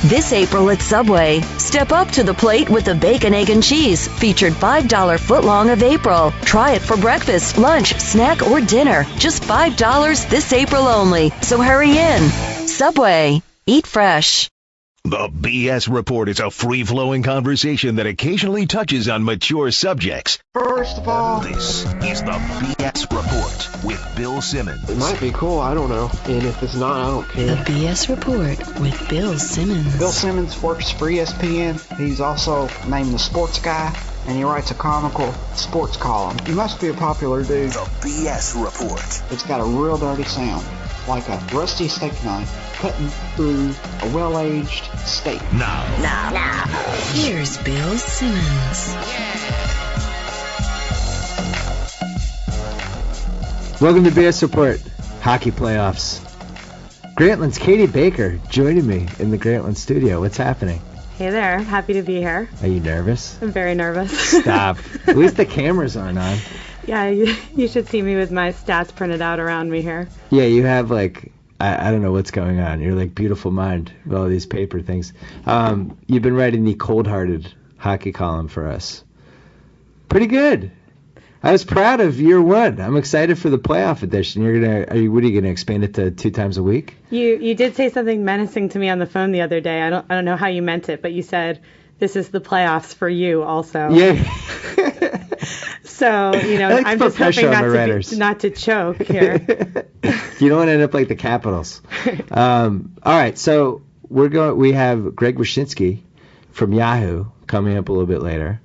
This April at Subway, step up to the plate with the Bacon, Egg, and Cheese, featured $5 footlong of April. Try it for breakfast, lunch, snack, or dinner. Just $5 this April only. So hurry in. Subway. Eat fresh. The BS Report is a free-flowing conversation that occasionally touches on mature subjects. First of all, This is the BS Report with Bill Simmons. it might be cool, I don't know. And if it's not, I don't The care. BS Report with Bill Simmons. Bill Simmons works for ESPN. He's also named the sports guy, and he writes a comical sports column. He must be a popular dude. The BS Report. It's got a real dirty sound, like a rusty steak knife cutting through a well-aged steak. Now, Here's Bill Simmons. Welcome to BS Report, hockey playoffs. Grantland's Katie Baker joining me in the Grantland studio. What's happening? Hey there, happy to be here. Are you nervous? I'm very nervous. Stop. At least the cameras aren't on. Yeah, you should see me with my stats printed out around me here. Yeah, you have I don't know what's going on. You're like beautiful mind with all these paper things. You've been writing the cold-hearted hockey column for us. Pretty good. I was proud of year one. I'm excited for the playoff edition. What are you gonna expand it to 2 times a week? You did say something menacing to me on the phone the other day. I don't know how you meant it, but you said this is the playoffs for you also. Yeah. So, I like to I'm put just hoping pressure on the writers. not to choke here. You don't want to end up like the Capitals. All right, so we have Greg Wyshynski from Yahoo coming up a little bit later.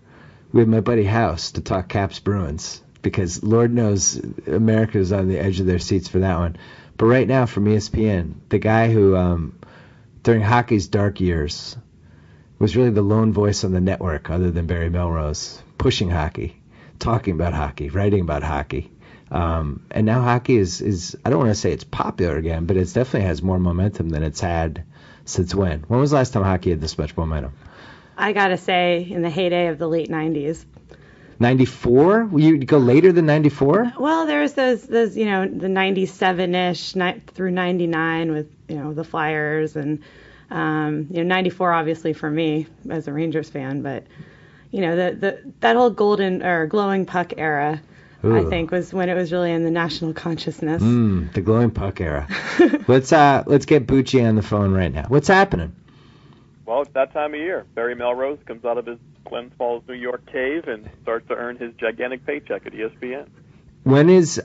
We have my buddy House to talk Caps Bruins because Lord knows America's on the edge of their seats for that one. But right now from ESPN, the guy who during hockey's dark years was really the lone voice on the network other than Barry Melrose, pushing hockey, talking about hockey, writing about hockey. And now hockey is I don't want to say it's popular again, but it definitely has more momentum than it's had since when? When was the last time hockey had this much momentum? I got to say, in the heyday of the late 90s. 94? You go later than 94? Well, there's those the 97-ish through 99 with, the Flyers and, 94 obviously for me as a Rangers fan, but, that whole golden or glowing puck era, Ooh. I think, was when it was really in the national consciousness. The glowing puck era. Let's get Bucci on the phone right now. What's happening? Well, it's that time of year. Barry Melrose comes out of his Glens Falls, New York cave and starts to earn his gigantic paycheck at ESPN.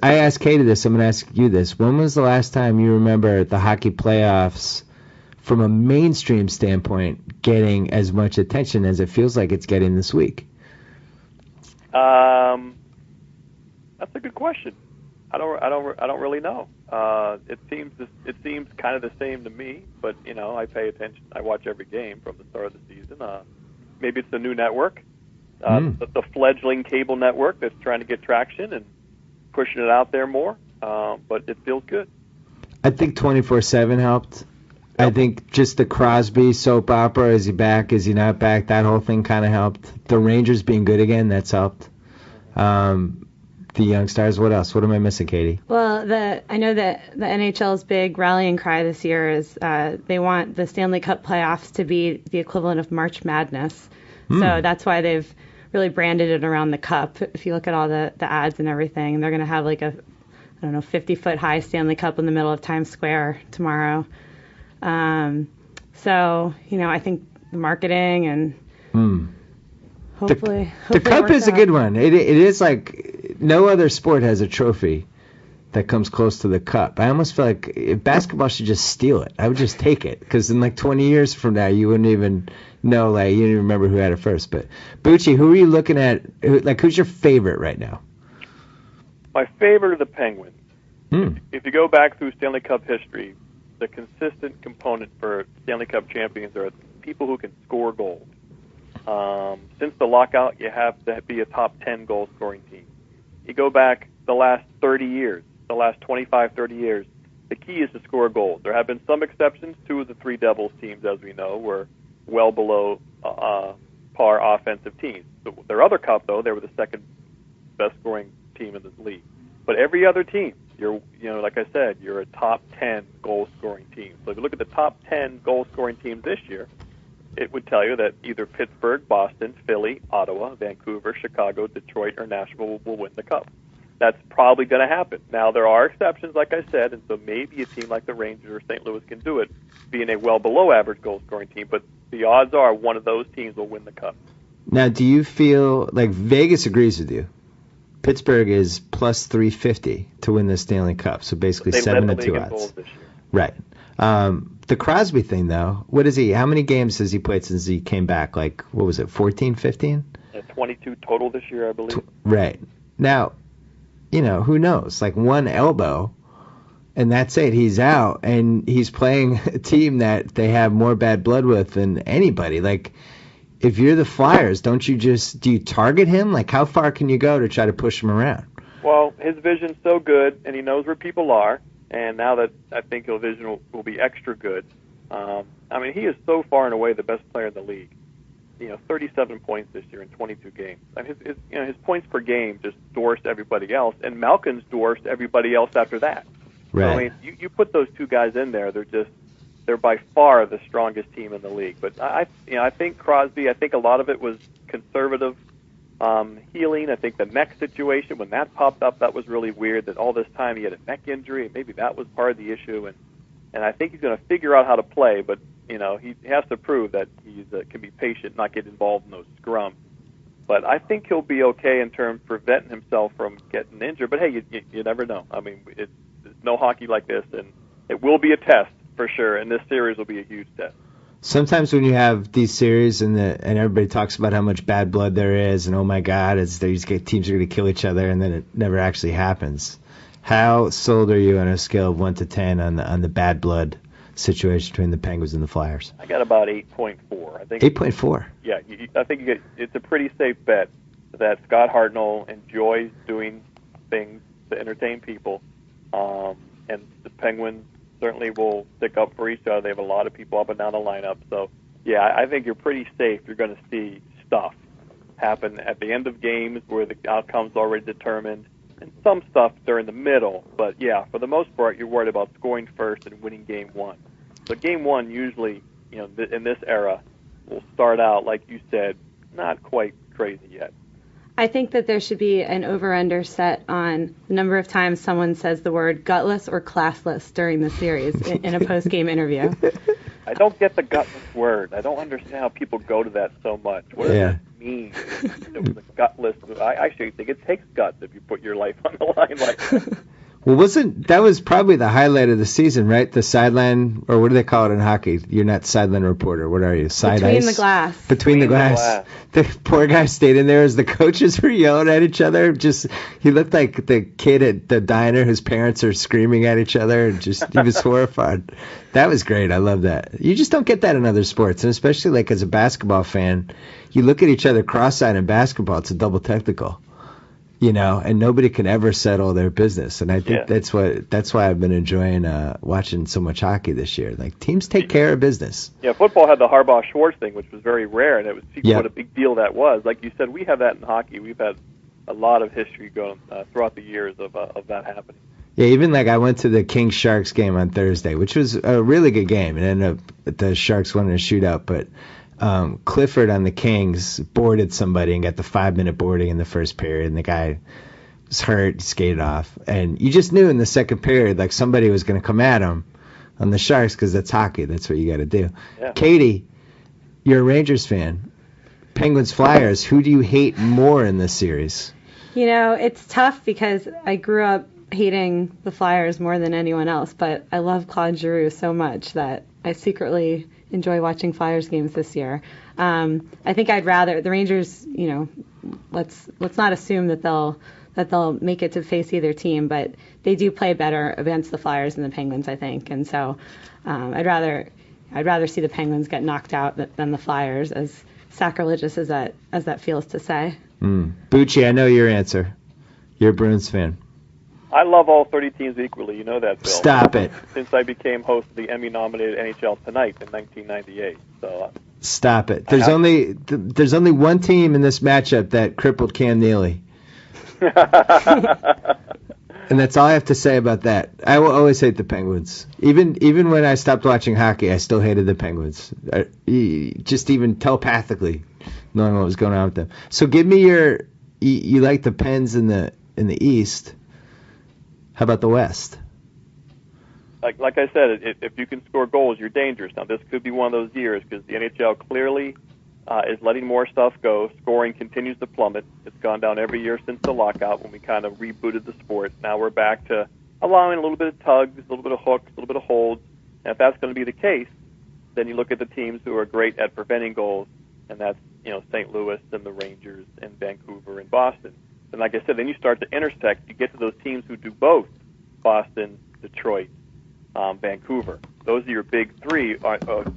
I asked Katie this, I'm going to ask you this. When was the last time you remember the hockey playoffs from a mainstream standpoint getting as much attention as it feels like it's getting this week? That's a good question. I don't really know. It seems kind of the same to me, but I pay attention. I watch every game from the start of the season. Maybe it's the new network, the fledgling cable network that's trying to get traction and pushing it out there more. But it feels good. I think 24/7 helped. I think just the Crosby soap opera, is he back, is he not back, that whole thing kind of helped. The Rangers being good again, that's helped. The young stars, what else? What am I missing, Katie? Well, I know that the NHL's big rallying cry this year is they want the Stanley Cup playoffs to be the equivalent of March Madness. So that's why they've really branded it around the cup. If you look at all the ads and everything, they're going to have like a 50-foot high Stanley Cup in the middle of Times Square tomorrow. So, I think the marketing and hopefully the cup is a out. good one. It is like no other sport has a trophy that comes close to the cup. I almost feel like if basketball should just steal it. I would just take it because in like 20 years from now you wouldn't even know, like you didn't even remember who had it first. But Bucci, who are you looking at? Who's your favorite right now? My favorite are the Penguins. If you go back through Stanley Cup history, the consistent component for Stanley Cup champions are people who can score goals. Since the lockout, you have to be a top 10 goal-scoring team. You go back the last 30 years, the last 25, 30 years, the key is to score goals. There have been some exceptions. 2 of the 3 Devils teams, as we know, were well below par offensive teams. Their other cup, though, they were the second best scoring team in the league. But every other team, like I said, you're a top 10 goal-scoring team. So if you look at the top 10 goal-scoring teams this year, it would tell you that either Pittsburgh, Boston, Philly, Ottawa, Vancouver, Chicago, Detroit, or Nashville will win the Cup. That's probably going to happen. Now, there are exceptions, like I said, and so maybe a team like the Rangers or St. Louis can do it, being a well below average goal-scoring team, but the odds are one of those teams will win the Cup. Now, do you feel like Vegas agrees with you? Pittsburgh is plus 350 to win the Stanley Cup, so basically 7-2 odds. Right. The Crosby thing, though, what is he? How many games has he played since he came back? Like, what was it, 14, 15? 22 total this year, I believe. Right. Now, who knows? Like one elbow, and that's it. He's out, and he's playing a team that they have more bad blood with than anybody. Like, if you're the Flyers, do you target him? Like, how far can you go to try to push him around? Well, his vision's so good, and he knows where people are, and now that I think his vision will be extra good. He is so far and away the best player in the league. 37 points this year in 22 games. His points per game just dwarfs everybody else, and Malkin's dwarfs everybody else after that. Right. So, you put those two guys in there, they're by far the strongest team in the league. But I think Crosby, I think a lot of it was conservative healing. I think the neck situation, when that popped up, that was really weird, that all this time he had a neck injury, and maybe that was part of the issue. And I think he's going to figure out how to play, but he has to prove that he can be patient, not get involved in those scrums. But I think he'll be okay in terms of preventing himself from getting injured. But hey, you never know. It's no hockey like this, and it will be a test for sure. And this series will be a huge test. Sometimes when you have these series and everybody talks about how much bad blood there is, and oh my God, teams are going to kill each other, and then it never actually happens. How sold are you on a scale of 1 to 10 on the bad blood situation between the Penguins and the Flyers? I got about 8.4. I think 8.4. Yeah, I think it's a pretty safe bet that Scott Hartnell enjoys doing things to entertain people, and the Penguins certainly will stick up for each other. They have a lot of people up and down the lineup, so yeah, I think you're pretty safe. You're going to see stuff happen at the end of games where the outcome's already determined, and some stuff during the middle. But yeah, for the most part, you're worried about scoring first and winning game one. So game one usually, in this era, will start out, like you said, not quite crazy yet. I think that there should be an over-under set on the number of times someone says the word gutless or classless during the series in a post-game interview. I don't get the gutless word. I don't understand how people go to that so much. What does it mean? It was a gutless. I actually think it takes guts if you put your life on the line like that. Well, that was probably the highlight of the season, right? The sideline, or what do they call it in hockey? You're not sideline reporter. What are you? Between the glass. Between the glass. The poor guy stayed in there as the coaches were yelling at each other. He looked like the kid at the diner whose parents are screaming at each other. He was horrified. That was great. I love that. You just don't get that in other sports, and especially like as a basketball fan, you look at each other cross-eyed in basketball. It's a double technical. And nobody can ever settle their business. And I think that's why I've been enjoying watching so much hockey this year. Like, teams take care of business. Yeah, football had the Harbaugh-Schwartz thing, which was very rare, and it was what a big deal that was. Like you said, we have that in hockey. We've had a lot of history going throughout the years of that happening. Yeah, even like I went to the Kings-Sharks game on Thursday, which was a really good game. It ended up the Sharks won in a shootout, but Clifford on the Kings boarded somebody and got the 5-minute boarding in the first period, and the guy was hurt, skated off. And you just knew in the second period, like, somebody was going to come at him on the Sharks because that's hockey. That's what you got to do. Yeah. Katie, you're a Rangers fan. Penguins, Flyers, who do you hate more in this series? It's tough because I grew up hating the Flyers more than anyone else, but I love Claude Giroux so much that I secretly enjoy watching Flyers games this year. I think I'd rather the Rangers. Let's not assume that they'll make it to face either team, but they do play better against the Flyers than the Penguins, I think. And so I'd rather see the Penguins get knocked out than the Flyers, as sacrilegious as that feels to say. Bucci, I know your answer. You're a Bruins fan. I love all 30 teams equally. You know that, Bill. Stop it. Since I became host of the Emmy-nominated NHL Tonight in 1998. So. Stop it. There's only one team in this matchup that crippled Cam Neely. And that's all I have to say about that. I will always hate the Penguins. Even when I stopped watching hockey, I still hated the Penguins. Just even telepathically, knowing what was going on with them. So give me you like the Pens in the East. How about the West? Like I said, if you can score goals, you're dangerous. Now, this could be one of those years because the NHL clearly is letting more stuff go. Scoring continues to plummet. It's gone down every year since the lockout when we kind of rebooted the sport. Now we're back to allowing a little bit of tugs, a little bit of hooks, a little bit of holds. And if that's going to be the case, then you look at the teams who are great at preventing goals, and that's St. Louis and the Rangers and Vancouver and Boston. And like I said, then you start to intersect. You get to those teams who do both: Boston, Detroit, Vancouver. Those are your big three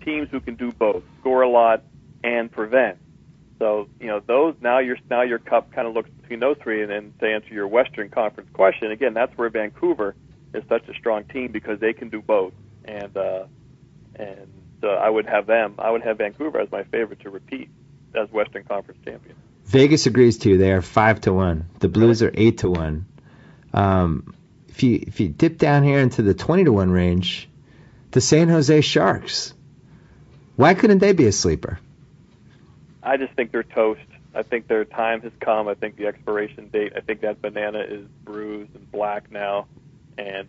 teams who can do both: score a lot and prevent. So those now your cup kind of looks between those three. And then to answer your Western Conference question, again, that's where Vancouver is such a strong team because they can do both. And I would have Vancouver as my favorite to repeat as Western Conference champion. Vegas agrees too. They are 5-1. The Blues are 8-1. If you dip down here into the 20-1 range, the San Jose Sharks. Why couldn't they be a sleeper? I just think they're toast. I think their time has come. I think the expiration date, I think that banana is bruised and black now. And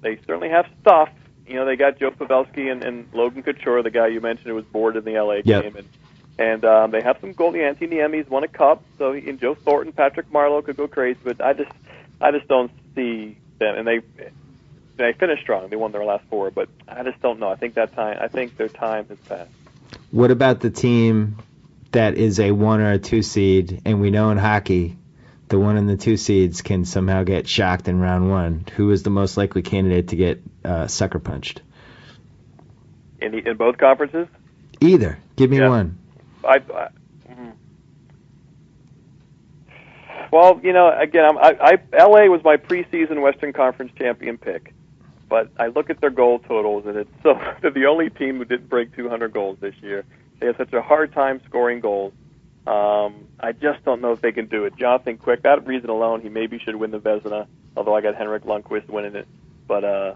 they certainly have stuff. They got Joe Pavelski and Logan Couture, the guy you mentioned who was bored in the LA game. And they have some gold. Anthony Niemi's won a cup, so and Joe Thornton, Patrick Marleau could go crazy. But I just don't see them. And they finished strong. They won their last 4, but I just don't know. I think their time has passed. What about the team that is a 1 or a 2 seed, and we know in hockey the 1 and the 2 seeds can somehow get shocked in round 1? Who is the most likely candidate to get sucker punched? In both conferences? Either. Give me one. Well, again, LA was my preseason Western Conference champion pick, but I look at their goal totals, and they're the only team who didn't break 200 goals this year. They have such a hard time scoring goals. I just don't know if they can do it. Jonathan Quick, that reason alone, he maybe should win the Vezina, although I got Henrik Lundqvist winning it. But I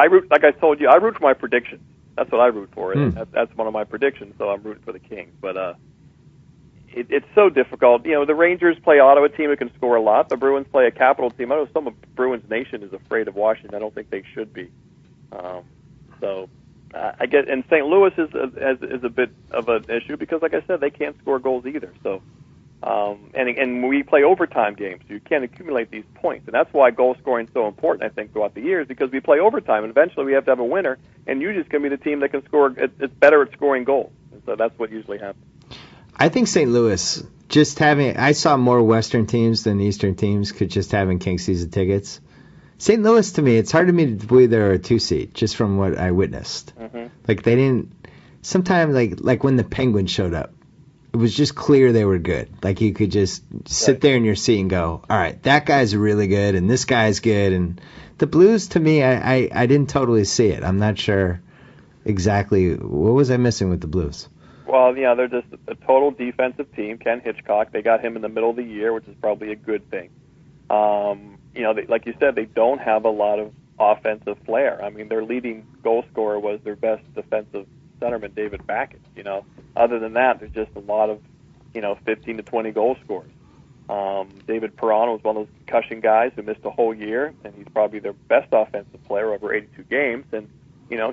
root, like I told you, I root for my predictions. That's what I root for. That's one of my predictions, so I'm rooting for the Kings. But it's so difficult. The Rangers play Ottawa team who can score a lot. The Bruins play a capital team. I know some of Bruins Nation is afraid of Washington. I don't think they should be. I get, and St. Louis is a bit of an issue because, like I said, they can't score goals either. So, and we play overtime games, so you can't accumulate these points, and that's why goal scoring is so important. I think throughout the years because we play overtime, and eventually we have to have a winner, and usually it's going to be the team that can score. It's better at scoring goals, and so that's what usually happens. I think St. Louis, I saw more Western teams than Eastern teams could just having King season tickets. St. Louis, to me, it's hard to me to believe they're a 2 seed, just from what I witnessed. Mm-hmm. Like, they didn't... Sometimes, like when the Penguins showed up, it was just clear they were good. Like, you could just sit there in your seat and go, all right, that guy's really good, and this guy's good. And the Blues, to me, I didn't totally see it. I'm not sure exactly... What was I missing with the Blues? Well, they're just a total defensive team. Ken Hitchcock, they got him in the middle of the year, which is probably a good thing. Like you said, they don't have a lot of offensive flair. I mean, their leading goal scorer was their best defensive centerman, David Backett. Other than that, there's just a lot of, 15 to 20 goal scorers. David Perron was one of those concussion guys who missed a whole year, and he's probably their best offensive player over 82 games. And,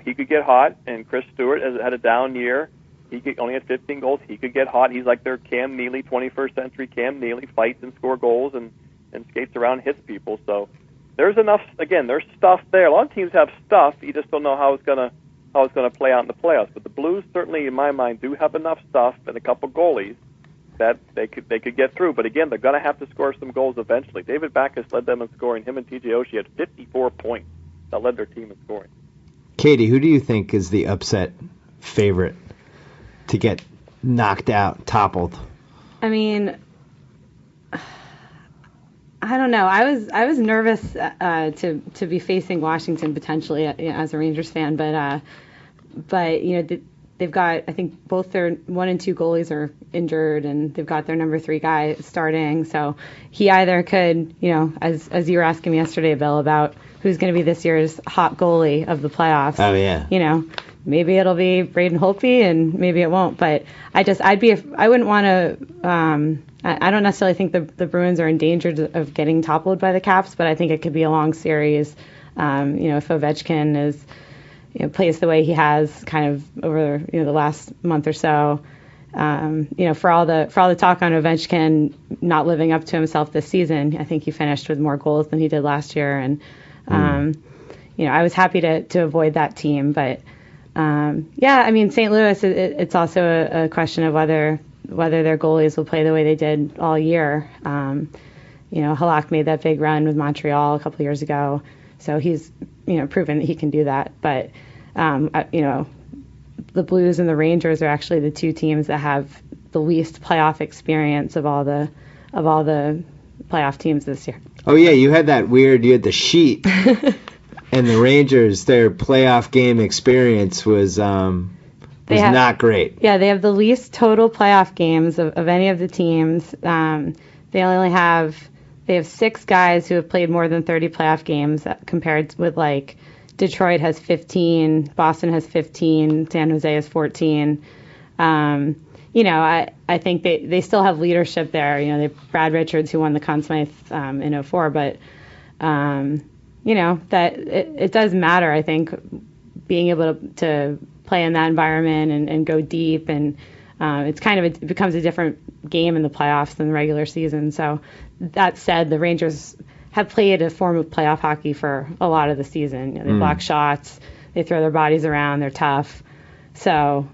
he could get hot, and Chris Stewart has had a down year. He only had 15 goals. He could get hot. He's like their Cam Neely, 21st century Cam Neely, fights and score goals and skates around and hits people. So there's enough. Again, there's stuff there. A lot of teams have stuff. You just don't know how it's gonna play out in the playoffs. But the Blues certainly, in my mind, do have enough stuff and a couple goalies that they could get through. But again, they're gonna have to score some goals eventually. David Backes led them in scoring. Him and TJ Oshie had 54 points that led their team in scoring. Katie, who do you think is the upset favorite to get knocked out, toppled? I mean, I don't know. I was nervous to be facing Washington potentially as a Rangers fan, but they've got, I think both their 1 and 2 goalies are injured, and they've got their number 3 guy starting. So he either could, as you were asking me yesterday, Bill, about who's going to be this year's hot goalie of the playoffs. Oh yeah. Maybe it'll be Braden Holtby, and maybe it won't. But I wouldn't want to. I don't necessarily think the Bruins are in danger of getting toppled by the Caps, but I think it could be a long series. If Ovechkin is plays the way he has kind of over the last month or so. For all the talk on Ovechkin not living up to himself this season, I think he finished with more goals than he did last year, and I was happy to avoid that team, but. St. Louis, it's also a question of whether their goalies will play the way they did all year. Halak made that big run with Montreal a couple years ago, so he's proven that he can do that. But the Blues and the Rangers are actually the 2 teams that have the least playoff experience of all the playoff teams this year. Oh yeah, you had the sheet. And the Rangers, their playoff game experience was not great. Yeah, they have the least total playoff games of any of the teams. They have 6 guys who have played more than 30 playoff games, compared with Detroit has 15, Boston has 15, San Jose has 14. I think they still have leadership there. They have Brad Richards, who won the Conn Smythe in 04, but that it does matter, I think, being able to play in that environment and go deep. And it becomes a different game in the playoffs than the regular season. So that said, the Rangers have played a form of playoff hockey for a lot of the season. They block shots, they throw their bodies around, they're tough. So,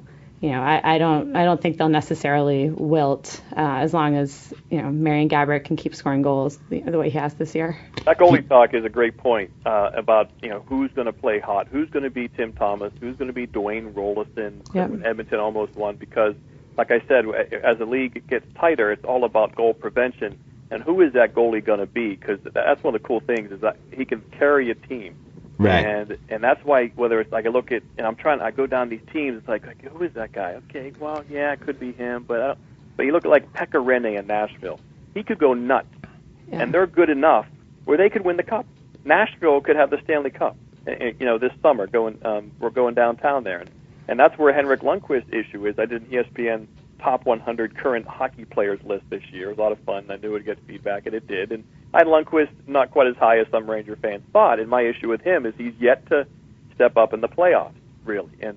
I don't think they'll necessarily wilt as long as Marian Gaborik can keep scoring goals the way he has this year. That goalie talk is a great point about who's going to play hot, who's going to be Tim Thomas, who's going to be Dwayne Rolison when Edmonton almost won. Because, like I said, as the league gets tighter, it's all about goal prevention. And who is that goalie going to be? Because that's one of the cool things is that he can carry a team. Right. And that's why, whether it's I look at, and I go down these teams, it's like who is that guy? Okay, well, yeah, it could be him, but you look at Pekka Rinne in Nashville. He could go nuts, and they're good enough where they could win the cup. Nashville could have the Stanley Cup, this summer. We're going downtown there, and that's where Henrik Lundqvist's issue is. I did an ESPN top 100 current hockey players list this year. It was a lot of fun. I knew it would get feedback, and it did. And I had Lundqvist not quite as high as some Ranger fans thought. And my issue with him is he's yet to step up in the playoffs, really. And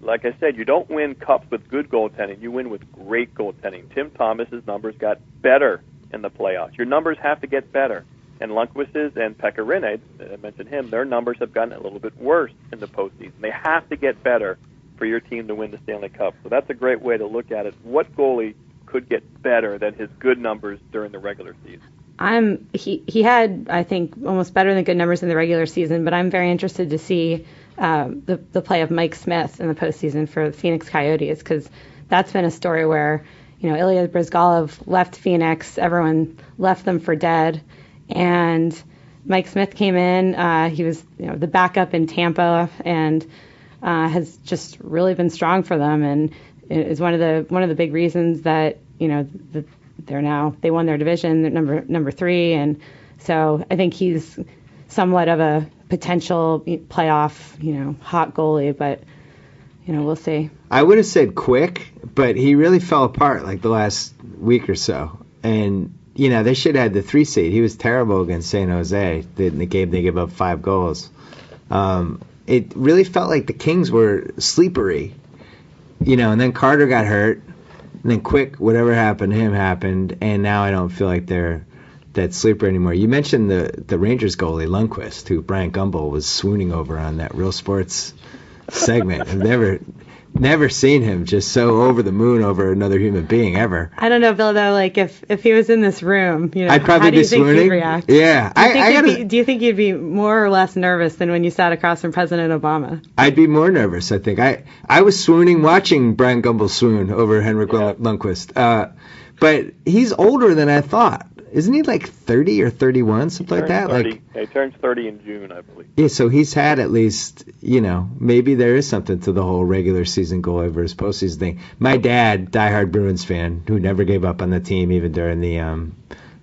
like I said, you don't win cups with good goaltending. You win with great goaltending. Tim Thomas's numbers got better in the playoffs. Your numbers have to get better. And Lundqvist's and Pekka Rinne, I mentioned him, their numbers have gotten a little bit worse in the postseason. They have to get better for your team to win the Stanley Cup. So that's a great way to look at it. What goalie could get better than his good numbers during the regular season? He had, I think, almost better than good numbers in the regular season, but I'm very interested to see the play of Mike Smith in the postseason for the Phoenix Coyotes, because that's been a story where, Ilya Bryzgalov left Phoenix, everyone left them for dead, and Mike Smith came in. He was the backup in Tampa, and has just really been strong for them, and is one of the big reasons that they won their division. They're number 3, and so I think he's somewhat of a potential playoff hot goalie, but we'll see. I would have said quick, but he really fell apart the last week or so, and they should have had the 3 seed. He was terrible against San Jose. In the game they gave up 5 goals. It really felt like the Kings were sleepery, and then Carter got hurt, and then quick, whatever happened to him happened, and now I don't feel like they're that sleeper anymore. You mentioned the Rangers goalie, Lundqvist, who Brian Gumbel was swooning over on that Real Sports segment. I've never seen him just so over the moon over another human being ever. I don't know, Bill, though, if he was in this room, I'd probably be swooning. How do you think he'd react? Yeah. Do you think you'd be more or less nervous than when you sat across from President Obama? I'd be more nervous, I think. I was swooning watching Brian Gumbel swoon over Henrik Lundqvist. But he's older than I thought. Isn't he like 30 or 31, something like that? 30. Like, Yeah, he turns 30 in June, I believe. yeah, so he's had at least, maybe there is something to the whole regular season goalie versus postseason thing. My dad, diehard Bruins fan, who never gave up on the team even during the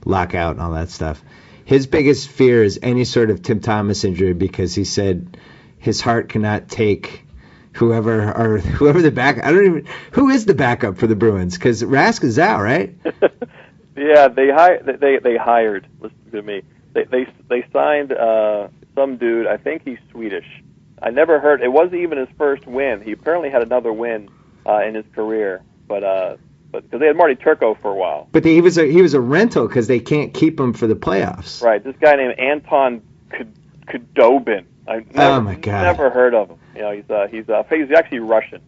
lockout and all that stuff. His biggest fear is any sort of Tim Thomas injury because he said his heart cannot take whoever who is the backup for the Bruins? Because Rask is out, right? Yeah, they hired. Listen to me. They signed some dude. I think he's Swedish. I never heard. It wasn't even his first win. He apparently had another win in his career, but because they had Marty Turco for a while. But he was a rental because they can't keep him for the playoffs. Right. This guy named Anton Khudobin. Oh my God. Never heard of him. He's actually Russian.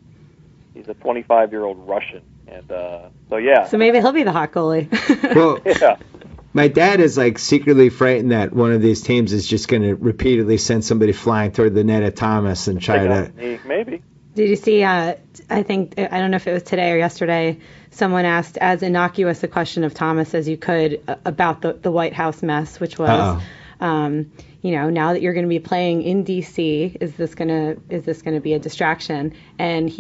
He's a 25-year-old Russian, and so yeah. So maybe he'll be the hot goalie. Well, yeah. My dad is like secretly frightened that one of these teams is just going to repeatedly send somebody flying toward the net at Thomas and try to. Maybe. Did you see? I don't know if it was today or yesterday. Someone asked as innocuous a question of Thomas as you could about the White House mess, which was. Now that you're going to be playing in D.C., is this going to be a distraction? And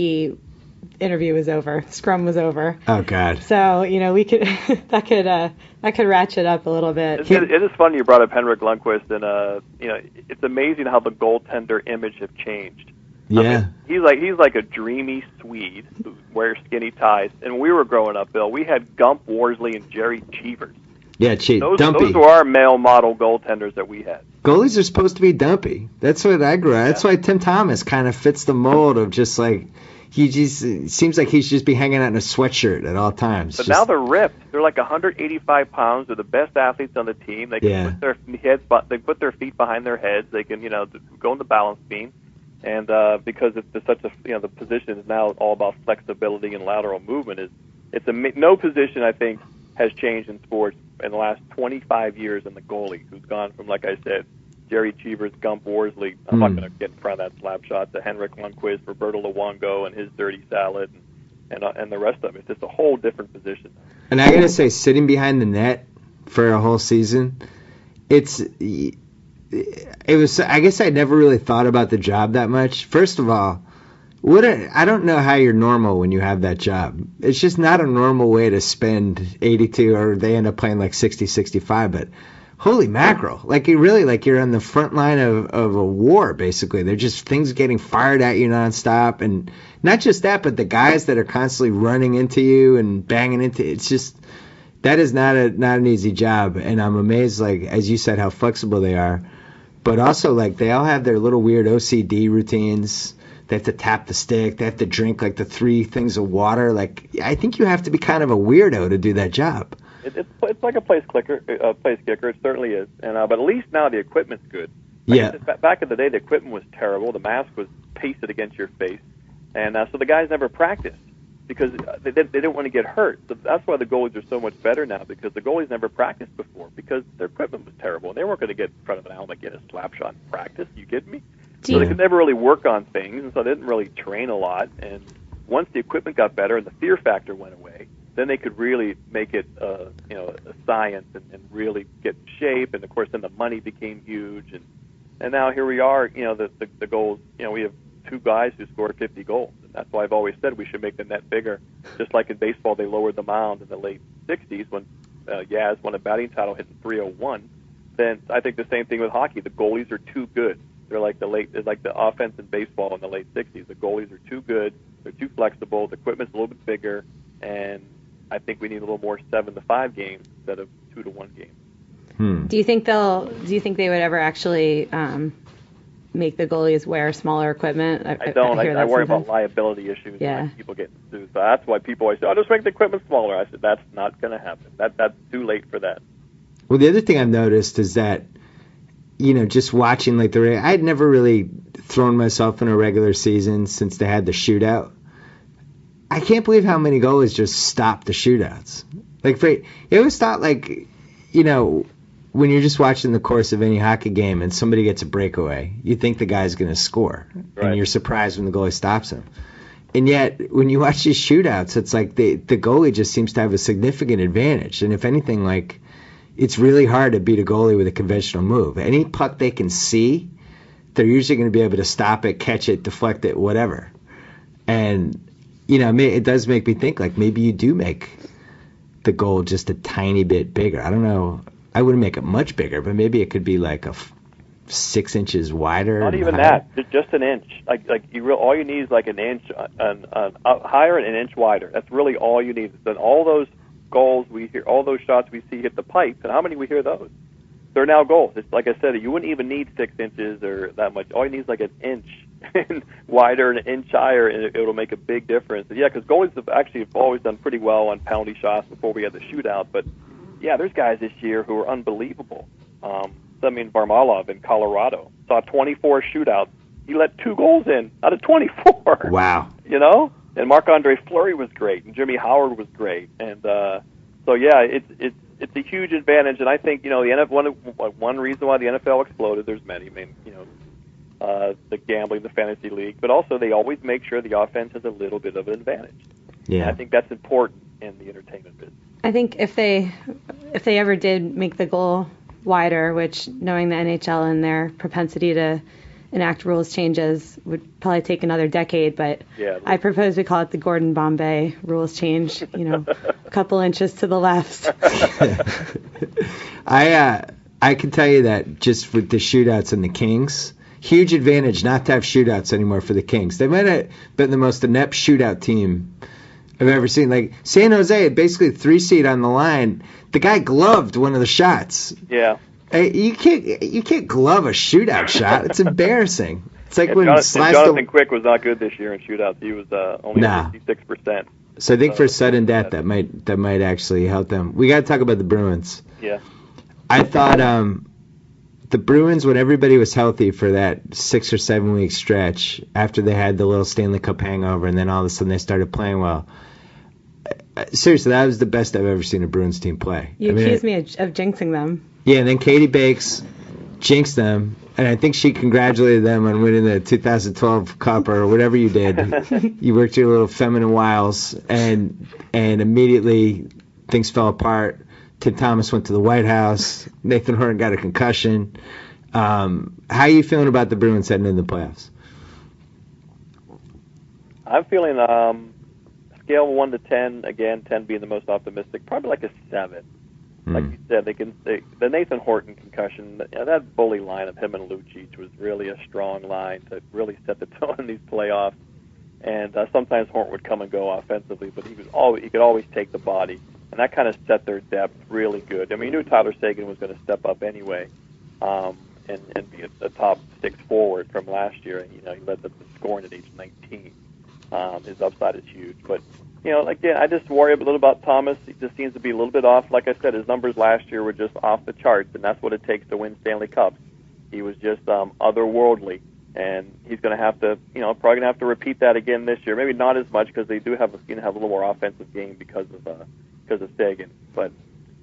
interview was over, scrum was over. Oh God. So we could that could ratchet up a little bit. It is funny you brought up Henrik Lundqvist, and it's amazing how the goaltender image have changed. Yeah. I mean, he's like a dreamy Swede who wears skinny ties. And when we were growing up, Bill, we had Gump Worsley and Jerry Cheevers. Yeah, Those were our male model goaltenders that we had. Goalies are supposed to be dumpy. That's what I grew up. That's why Tim Thomas kind of fits the mold of just like he just seems like he's just be hanging out in a sweatshirt at all times. But now they're ripped. They're like 185 pounds. They're the best athletes on the team. They can put their feet behind their heads. They can go in the balance beam. And because it's such the position is now all about flexibility and lateral movement. No position I think has changed in sports in the last 25 years in the goalie, who's gone from, like I said, Jerry Cheevers, Gump Worsley. I'm not going to get in front of that slap shot. To Henrik Lundqvist, Roberto Luongo, and his dirty salad, and the rest of it. It's just a whole different position. And I got to say, sitting behind the net for a whole season, it was. I guess I never really thought about the job that much. First of all, I don't know how you're normal when you have that job. It's just not a normal way to spend 82, or they end up playing like 60, 65. But holy mackerel! Like you're on the front line of a war. Basically, they're just things getting fired at you nonstop, and not just that, but the guys that are constantly running into you and banging into. It's just that is not an easy job, and I'm amazed, like as you said, how flexible they are. But also, like they all have their little weird OCD routines. They have to tap the stick. They have to drink like the 3 things of water. Like I think you have to be kind of a weirdo to do that job. It's like a place kicker. It certainly is. And but at least now the equipment's good. Back in the day, the equipment was terrible. The mask was pasted against your face, and so the guys never practiced because they didn't want to get hurt. So that's why the goalies are so much better now, because the goalies never practiced before because their equipment was terrible, and they weren't going to get in front of an helmet, get a slap shot in practice. You kidding me? So they could never really work on things, and so they didn't really train a lot. And once the equipment got better and the fear factor went away, then they could really make it, a science and really get in shape. And of course, then the money became huge. And now here we are. The goals. We have 2 guys who scored 50 goals, and that's why I've always said we should make the net bigger. Just like in baseball, they lowered the mound in the late '60s when Yaz won a batting title hitting .301. Then I think the same thing with hockey. The goalies are too good. They're like the offense in baseball in the late '60s. The goalies are too good. They're too flexible. The equipment's a little bit bigger, and I think we need a little more 7-5 games instead of 2-1 games. Do you think they would ever actually make the goalies wear smaller equipment? I don't. I worry about liability issues. Yeah. And people getting sued. So that's why people always say, "Oh, just make the equipment smaller." I said, "That's not going to happen. That's too late for that." Well, the other thing I've noticed is that, just watching like I'd never really thrown myself in a regular season since they had the shootout. I can't believe how many goalies just stopped the shootouts. Like, you always thought, like, when you're just watching the course of any hockey game and somebody gets a breakaway, you think the guy's going to score. Right. And you're surprised when the goalie stops him. And yet, when you watch these shootouts, it's like the goalie just seems to have a significant advantage. And if anything, like, it's really hard to beat a goalie with a conventional move. Any puck they can see, they're usually going to be able to stop it, catch it, deflect it, whatever. And, it does make me think, like, maybe you do make the goal just a tiny bit bigger. I don't know. I wouldn't make it much bigger, but maybe it could be like 6 inches wider. Not even higher. That, just an inch. All you need is like an inch higher and an inch wider. That's really all you need. Then all those goals we hear, all those shots we see hit the pipe, and how many we hear those? They're now goals. It's like I said, you wouldn't even need 6 inches or that much. All you need is like an inch wider and an inch higher, and it'll make a big difference. And yeah, because goalies have always done pretty well on penalty shots before we had the shootout. But yeah, there's guys this year who are unbelievable. Varlamov in Colorado saw 24 shootouts. He let 2 goals in out of 24. Wow. And Marc-Andre Fleury was great, and Jimmy Howard was great, and so yeah, it's a huge advantage. And I think the NFL, one reason why the NFL exploded. There's many. The gambling, the fantasy league, but also they always make sure the offense has a little bit of an advantage. Yeah. And I think that's important in the entertainment business. I think if they ever did make the goal wider, which knowing the NHL and their propensity to enact rules changes would probably take another decade, but yeah, I propose we call it the Gordon Bombay rules change, a couple inches to the left. I can tell you that just with the shootouts and the Kings, huge advantage not to have shootouts anymore for the Kings. They might have been the most inept shootout team I've ever seen. Like San Jose had basically 3 seed on the line. The guy gloved one of the shots. Yeah. You can't glove a shootout shot. It's embarrassing. It's like when Jonathan Quick was not good this year in shootouts. He was only 56%. So I think for sudden death that might actually help them. We got to talk about the Bruins. Yeah. I thought the Bruins, when everybody was healthy for that 6 or 7 week stretch after they had the little Stanley Cup hangover, and then all of a sudden they started playing well. Seriously, that was the best I've ever seen a Bruins team play. You accused me of jinxing them. Yeah, and then Katie Bakes jinxed them, and I think she congratulated them on winning the 2012 Cup or whatever you did. You worked your little feminine wiles, and immediately things fell apart. Tim Thomas went to the White House. Nathan Horton got a concussion. How are you feeling about the Bruins heading into the playoffs? I'm feeling scale of 1 to 10. Again, 10 being the most optimistic. Probably like a 7. Like you said, the Nathan Horton concussion. That bully line of him and Lucic was really a strong line to really set the tone in these playoffs. And sometimes Horton would come and go offensively, but he could always take the body. And that kind of set their depth really good. I mean, you knew Tyler Seguin was going to step up anyway, and be a top 6 forward from last year. And he led the scoring at age 19. His upside is huge. But again, I just worry a little about Thomas. He just seems to be a little bit off. Like I said, his numbers last year were just off the charts, and that's what it takes to win Stanley Cups. He was just otherworldly, and he's going to have to, probably going to have to repeat that again this year. Maybe not as much because they do have a little more offensive game because of Sagan. But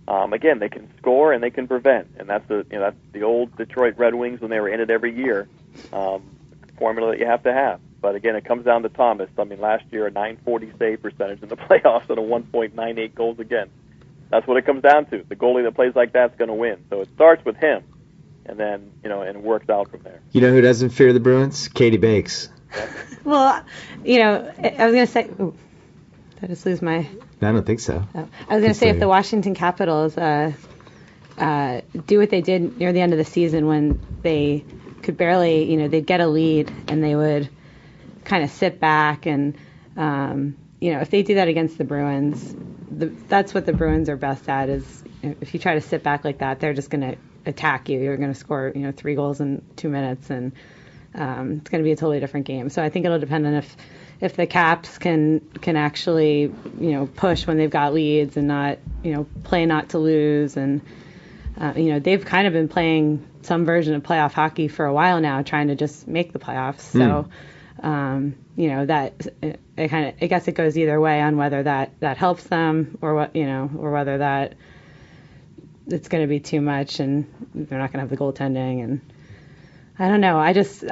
again, they can score and they can prevent, and that's the old Detroit Red Wings when they were in it every year. Formula that you have to have. But again, it comes down to Thomas. I mean, last year a .940 save percentage in the playoffs and a 1.98 goals against. That's what it comes down to. The goalie that plays like that's going to win. So it starts with him, and then and works out from there. You know who doesn't fear the Bruins? Katie Bakes. Well, I was going to say. Ooh, did I just lose my? No, I don't think so. Oh. I was going to say if the Washington Capitals do what they did near the end of the season when they could barely, they'd get a lead and they would kind of sit back and, if they do that against the Bruins, that's what the Bruins are best at is if you try to sit back like that, they're just going to attack you. You're going to score, 3 goals in 2 minutes, and it's going to be a totally different game. So I think it'll depend on if the Caps can actually, push when they've got leads and not, play not to lose. And, they've kind of been playing some version of playoff hockey for a while now, trying to just make the playoffs. So, that I guess it goes either way on whether that helps them or what, or whether that it's going to be too much and they're not going to have the goaltending. And I don't know. I just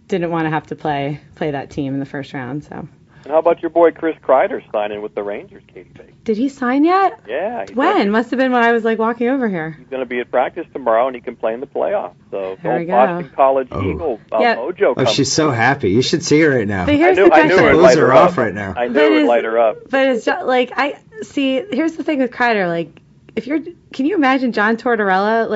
didn't want to have to play that team in the first round. So And how about your boy Chris Kreider signing with the Rangers, Katie Baker? Did he sign yet? Yeah. When? Must have been when I was walking over here. He's going to be at practice tomorrow, and he can play in the playoffs. So There we go. Boston College Eagle mojo. Oh, she's so happy. You should see her right now. But here's the I question. knew it would Clothes light are her off up. right now. I knew it would light her up. But it's just, here's the thing with Kreider. Can you imagine John Tortorella?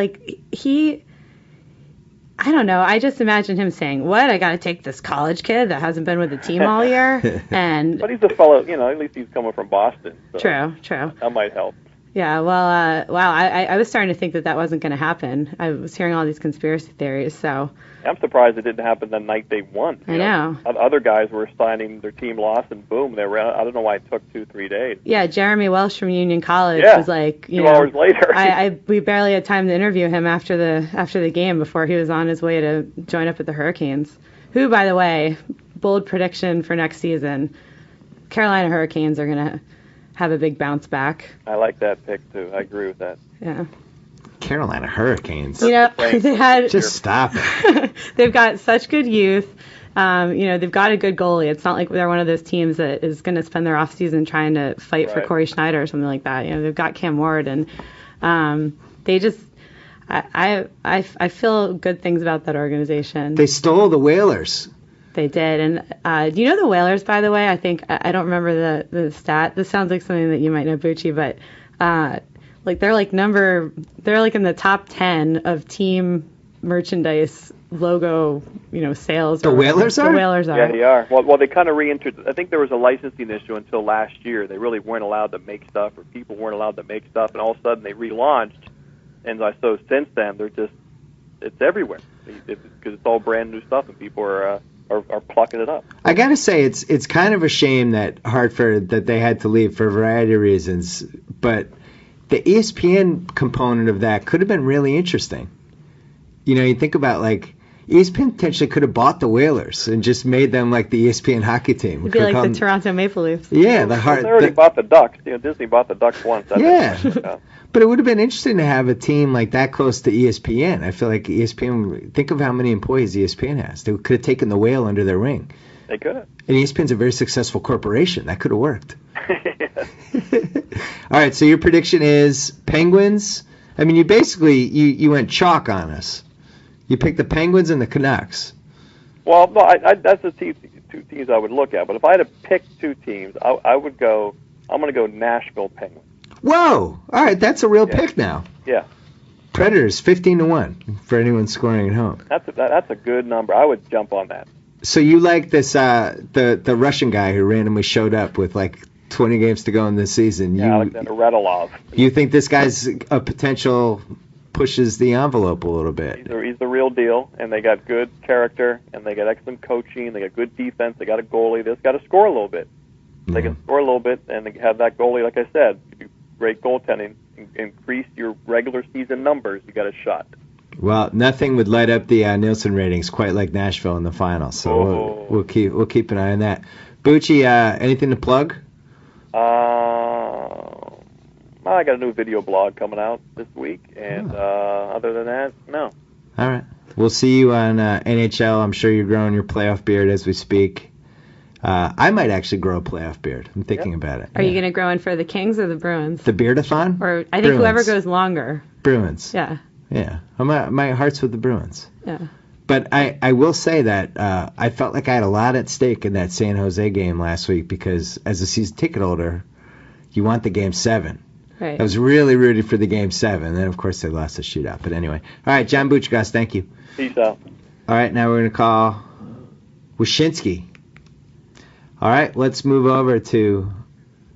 I don't know. I just imagine him saying, "What? I got to take this college kid that hasn't been with the team all year." But he's a fellow, at least he's coming from Boston. So True. That might help. Yeah. Well, wow. I was starting to think that wasn't going to happen. I was hearing all these conspiracy theories. So I'm surprised it didn't happen the night they won. I know. Other guys were signing, their team lost, and boom, they were. I don't know why it took 2-3 days. Yeah, Jeremy Welsh from Union College was 2 hours later. We barely had time to interview him after the game before he was on his way to join up with the Hurricanes. Who, by the way, bold prediction for next season: Carolina Hurricanes are gonna have a big bounce back. I like that pick too. I agree with that. Yeah. Carolina Hurricanes. They had Just stop it. They've got such good youth. They've got a good goalie. It's not like they're one of those teams that is going to spend their off season trying to fight for Corey Schneider or something like that. They've got Cam Ward, and they just. I feel good things about that organization. They stole the Whalers. They did. And do you know the Whalers, by the way? I think I don't remember the stat. This sounds like something that you might know, Bucci, but they're in the top 10 of team merchandise logo, sales. The Whalers are? The Whalers are. Yeah, they are. Well, they kind of reintroduced. I think there was a licensing issue until last year. They really weren't allowed to make stuff, or people weren't allowed to make stuff, and all of a sudden they relaunched. And so since then, it's everywhere because it's all brand new stuff, and people are plucking it up. I gotta say, it's kind of a shame that Hartford that they had to leave for a variety of reasons, but the ESPN component of that could have been really interesting. You think about ESPN potentially could have bought the Whalers and just made them like the ESPN hockey team. It'd be like the Toronto Maple Leafs. Yeah, they already bought the Ducks. Disney bought the Ducks once. But it would have been interesting to have a team like that close to ESPN. I feel like ESPN, think of how many employees ESPN has. They could have taken the Whale under their wing. They could have. And ESPN's a very successful corporation. That could have worked. All right, so your prediction is Penguins. I mean, you basically, you went chalk on us. You picked the Penguins and the Canucks. Well, no, that's the two teams I would look at. But if I had to pick two teams, I would go, I'm going to go Nashville Penguins. Whoa! All right, that's a real pick now. Yeah. Predators 15-1 for anyone scoring at home. That's a good number. I would jump on that. So you like this the Russian guy who randomly showed up with 20 games to go in this season? Alexander Radulov. You think this guy's a potential pushes the envelope a little bit? He's the real deal, and they got good character, and they got excellent coaching, they got good defense, they got a goalie. They just got to score a little bit. They can score a little bit, and they have that goalie, like I said. If you great goaltending, increase your regular season numbers, you got a shot. Well, nothing would light up the Nielsen ratings quite like Nashville in the finals, so we'll keep an eye on that. Bucci, anything to plug? I got a new video blog coming out this week, and other than that, no. All right. We'll see you on NHL. I'm sure you're growing your playoff beard as we speak. I might actually grow a playoff beard. I'm thinking about it. Are you going to grow in for the Kings or the Bruins? The Beardathon? Or I think whoever goes longer. Bruins. Yeah. Yeah. My heart's with the Bruins. Yeah. But I will say that I felt like I had a lot at stake in that San Jose game last week because as a season ticket holder, you want the Game 7. Right. I was really rooted for the Game 7. And then, of course, they lost the shootout. But anyway. All right, John Buccigross, thank you. Peace out. All right, now we're going to call Wyshynski. All right, let's move over to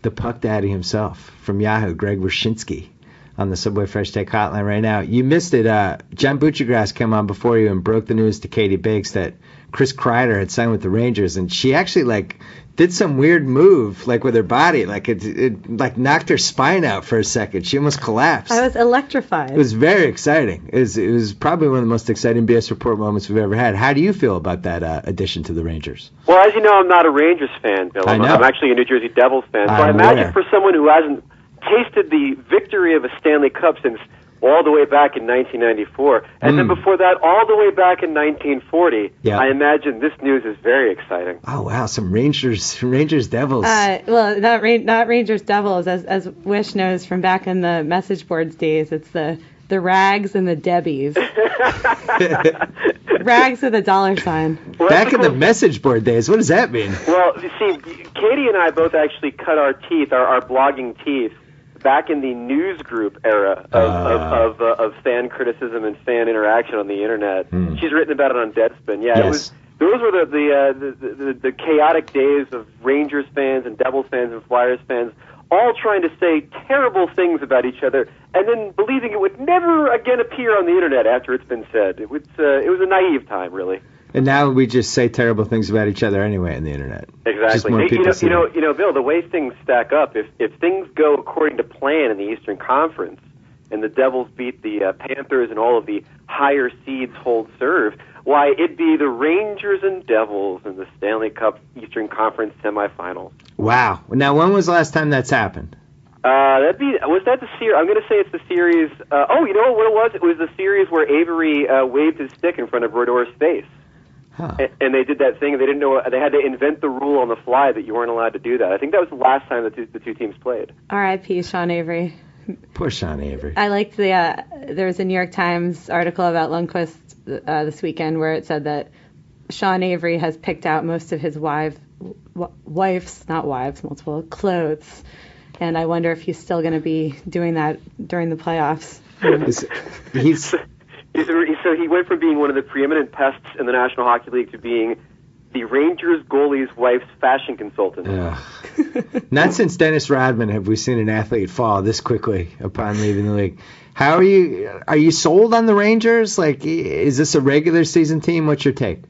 the Puck Daddy himself from Yahoo, Greg Wyshynski, on the Subway Fresh Take Hotline right now. You missed it. John Buccigross came on before you and broke the news to Katie Baker that Chris Kreider had signed with the Rangers, and she actually did some weird move with her body, it knocked her spine out for a second. She almost collapsed. I was electrified. It was very exciting. It was probably one of the most exciting BS Report moments we've ever had. How do you feel about that addition to the Rangers? Well, as you know, I'm not a Rangers fan, Bill. I know. I'm actually a New Jersey Devils fan. So I imagine for someone who hasn't tasted the victory of a Stanley Cup since all the way back in 1994. And then before that, all the way back in 1940. Yeah. I imagine this news is very exciting. Oh, wow, some Rangers Devils. Well, not Rangers Devils, as Wish knows from back in the message boards days. It's the Rags and the Debbies. Rags with a $sign. Well, back in the message board days, what does that mean? Well, you see, Katie and I both actually cut our teeth, our blogging teeth, back in the news group era of fan criticism and fan interaction on the internet. She's written about it on Deadspin. Yeah, yes. Those were the chaotic days of Rangers fans and Devils fans and Flyers fans all trying to say terrible things about each other and then believing it would never again appear on the internet after it's been said. It was a naive time, really. And now we just say terrible things about each other anyway on the internet. Exactly. Just more people see it. You know, Bill, the way things stack up, if things go according to plan in the Eastern Conference and the Devils beat the Panthers and all of the higher seeds hold serve, why, it'd be the Rangers and Devils in the Stanley Cup Eastern Conference semifinals. Wow. Now, when was the last time that's happened? Was that the series? I'm going to say it's the series. You know what it was? It was the series where Avery waved his stick in front of Brodor's face. Huh. And they did that thing. They didn't know. They had to invent the rule on the fly that you weren't allowed to do that. I think that was the last time the two teams played. R.I.P. Sean Avery. Poor Sean Avery. I liked there was a New York Times article about Lundqvist this weekend where it said that Sean Avery has picked out most of his wife's, not wives, multiple, clothes. And I wonder if he's still going to be doing that during the playoffs. So he went from being one of the preeminent pests in the National Hockey League to being the Rangers goalie's wife's fashion consultant. Not since Dennis Rodman have we seen an athlete fall this quickly upon leaving the league. How are you? Are you sold on the Rangers? Like, is this a regular season team? What's your take?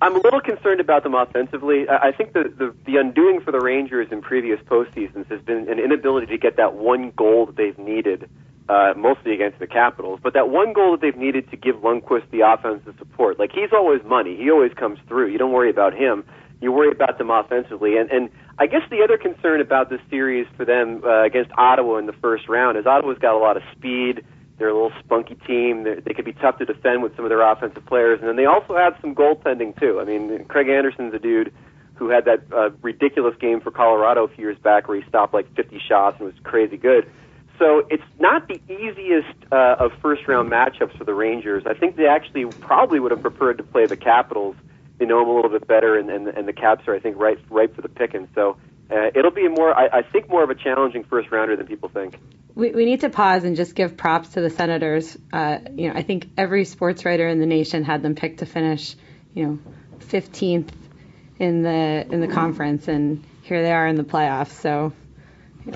I'm a little concerned about them offensively. I think the undoing for the Rangers in previous postseasons has been an inability to get that one goal that they've needed, mostly against the Capitals, but that one goal that they've needed to give Lundqvist the offensive support. Like, he's always money. He always comes through. You don't worry about him. You worry about them offensively. And I guess the other concern about this series for them against Ottawa in the first round is Ottawa's got a lot of speed. They're a little spunky team. They could be tough to defend with some of their offensive players. And then they also have some goaltending, too. I mean, Craig Anderson's a dude who had that ridiculous game for Colorado a few years back where he stopped like 50 shots and was crazy good. So it's not the easiest of first-round matchups for the Rangers. I think they actually probably would have preferred to play the Capitals. They know them a little bit better, and the Caps are, I think, ripe for the picking. So it'll be I think more of a challenging first-rounder than people think. We need to pause and just give props to the Senators. I think every sports writer in the nation had them picked to finish, 15th in the conference, and here they are in the playoffs. So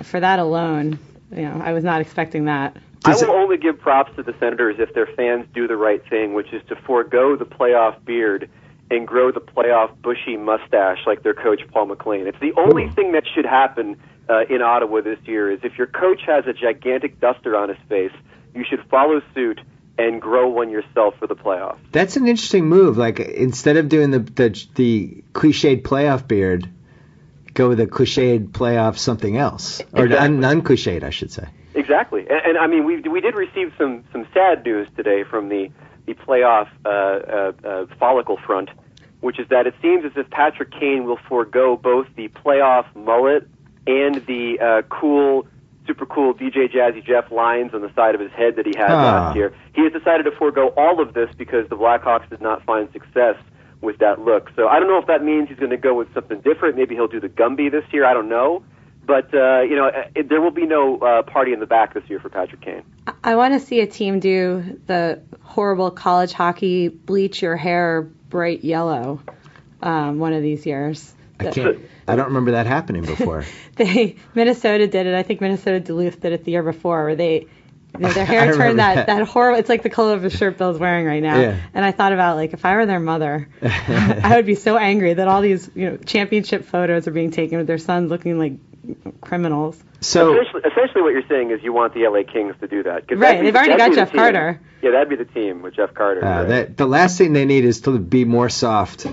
for that alone, I was not expecting that. I will only give props to the Senators if their fans do the right thing, which is to forego the playoff beard and grow the playoff bushy mustache like their coach Paul McLean. It's the only thing that should happen in Ottawa this year is if your coach has a gigantic duster on his face, you should follow suit and grow one yourself for the playoffs. That's an interesting move. Like, instead of doing the cliched playoff beard, go with a cliched playoff something else. Or uncliched, I should say. Exactly. And I mean, we did receive some sad news today from the playoff follicle front, which is that it seems as if Patrick Kane will forego both the playoff mullet and the super cool DJ Jazzy Jeff lines on the side of his head that he had last year. He has decided to forego all of this because the Blackhawks did not find success with that look. So I don't know if that means he's going to go with something different. Maybe he'll do the Gumby this year. I don't know. But, there will be no party in the back this year for Patrick Kane. I want to see a team do the horrible college hockey bleach your hair bright yellow one of these years. I don't remember that happening before. Minnesota did it. I think Minnesota Duluth did it the year before, where their hair turned that horrible. It's like the color of the shirt Bill's wearing right now. Yeah. And I thought about, like, if I were their mother, I would be so angry that all these championship photos are being taken with their sons looking like criminals. So essentially what you're saying is you want the LA Kings to do that. Right, they've already got Jeff Carter. Yeah, that'd be the team with Jeff Carter. Right. The last thing they need is to be more soft.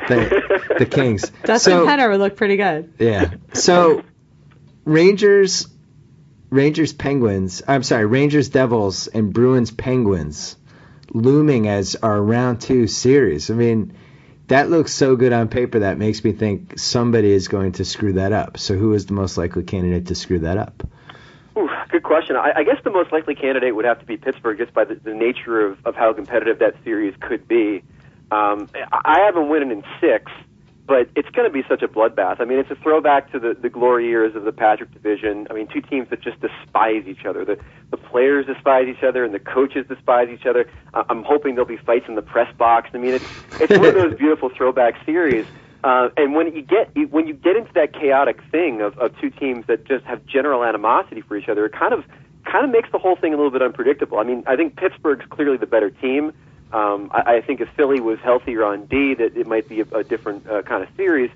The Kings. Dustin Penner would look pretty good. Yeah. So Rangers Rangers Devils and Bruins Penguins looming as our round 2 series. I mean, that looks so good on paper that makes me think somebody is going to screw that up. So who is the most likely candidate to screw that up? Ooh, good question. I guess the most likely candidate would have to be Pittsburgh, just by the nature of how competitive that series could be. I have them winning in 6, but it's going to be such a bloodbath. I mean, it's a throwback to the glory years of the Patrick division. I mean, 2 teams that just despise each other. The players despise each other, and the coaches despise each other. I'm hoping there'll be fights in the press box. I mean, it's one of those beautiful throwback series. And when you get into that chaotic thing of 2 teams that just have general animosity for each other, it kind of makes the whole thing a little bit unpredictable. I mean, I think Pittsburgh's clearly the better team. I think if Philly was healthier on D, that it might be a different kind of series.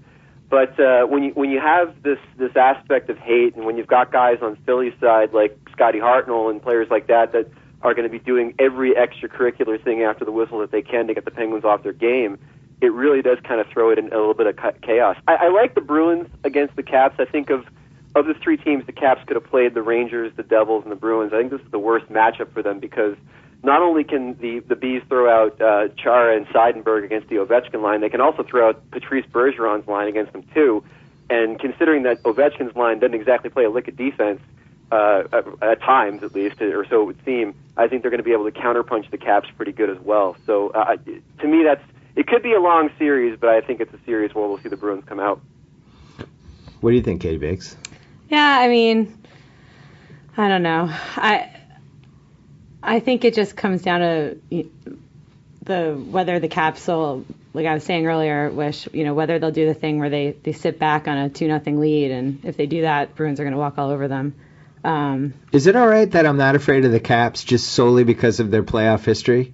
But when you have this aspect of hate, and when you've got guys on Philly's side like Scotty Hartnell and players like that are going to be doing every extracurricular thing after the whistle that they can to get the Penguins off their game, it really does kind of throw it in a little bit of chaos. I like the Bruins against the Caps. I think of the 3 teams, the Caps could have played the Rangers, the Devils, and the Bruins. I think this is the worst matchup for them because not only can the Bees throw out Chara and Seidenberg against the Ovechkin line, they can also throw out Patrice Bergeron's line against them too. And considering that Ovechkin's line doesn't exactly play a lick of defense, at times at least, or so it would seem, I think they're going to be able to counterpunch the Caps pretty good as well. So to me, it could be a long series, but I think it's a series where we'll see the Bruins come out. What do you think, Katie Bakes? Yeah, I mean, I don't know. I think it just comes down to whether the Caps will, like I was saying earlier, whether they'll do the thing where they sit back on a 2-0 lead, and if they do that, Bruins are going to walk all over them. Is it all right that I'm not afraid of the Caps just solely because of their playoff history?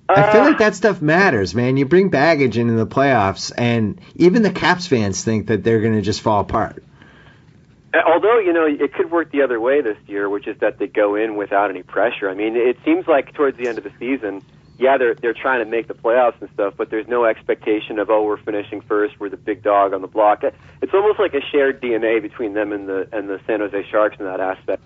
I feel like that stuff matters, man. You bring baggage into the playoffs, and even the Caps fans think that they're going to just fall apart. Although, it could work the other way this year, which is that they go in without any pressure. I mean, it seems like towards the end of the season, yeah, they're trying to make the playoffs and stuff, but there's no expectation of, we're finishing first, we're the big dog on the block. It's almost like a shared DNA between them and the San Jose Sharks in that aspect.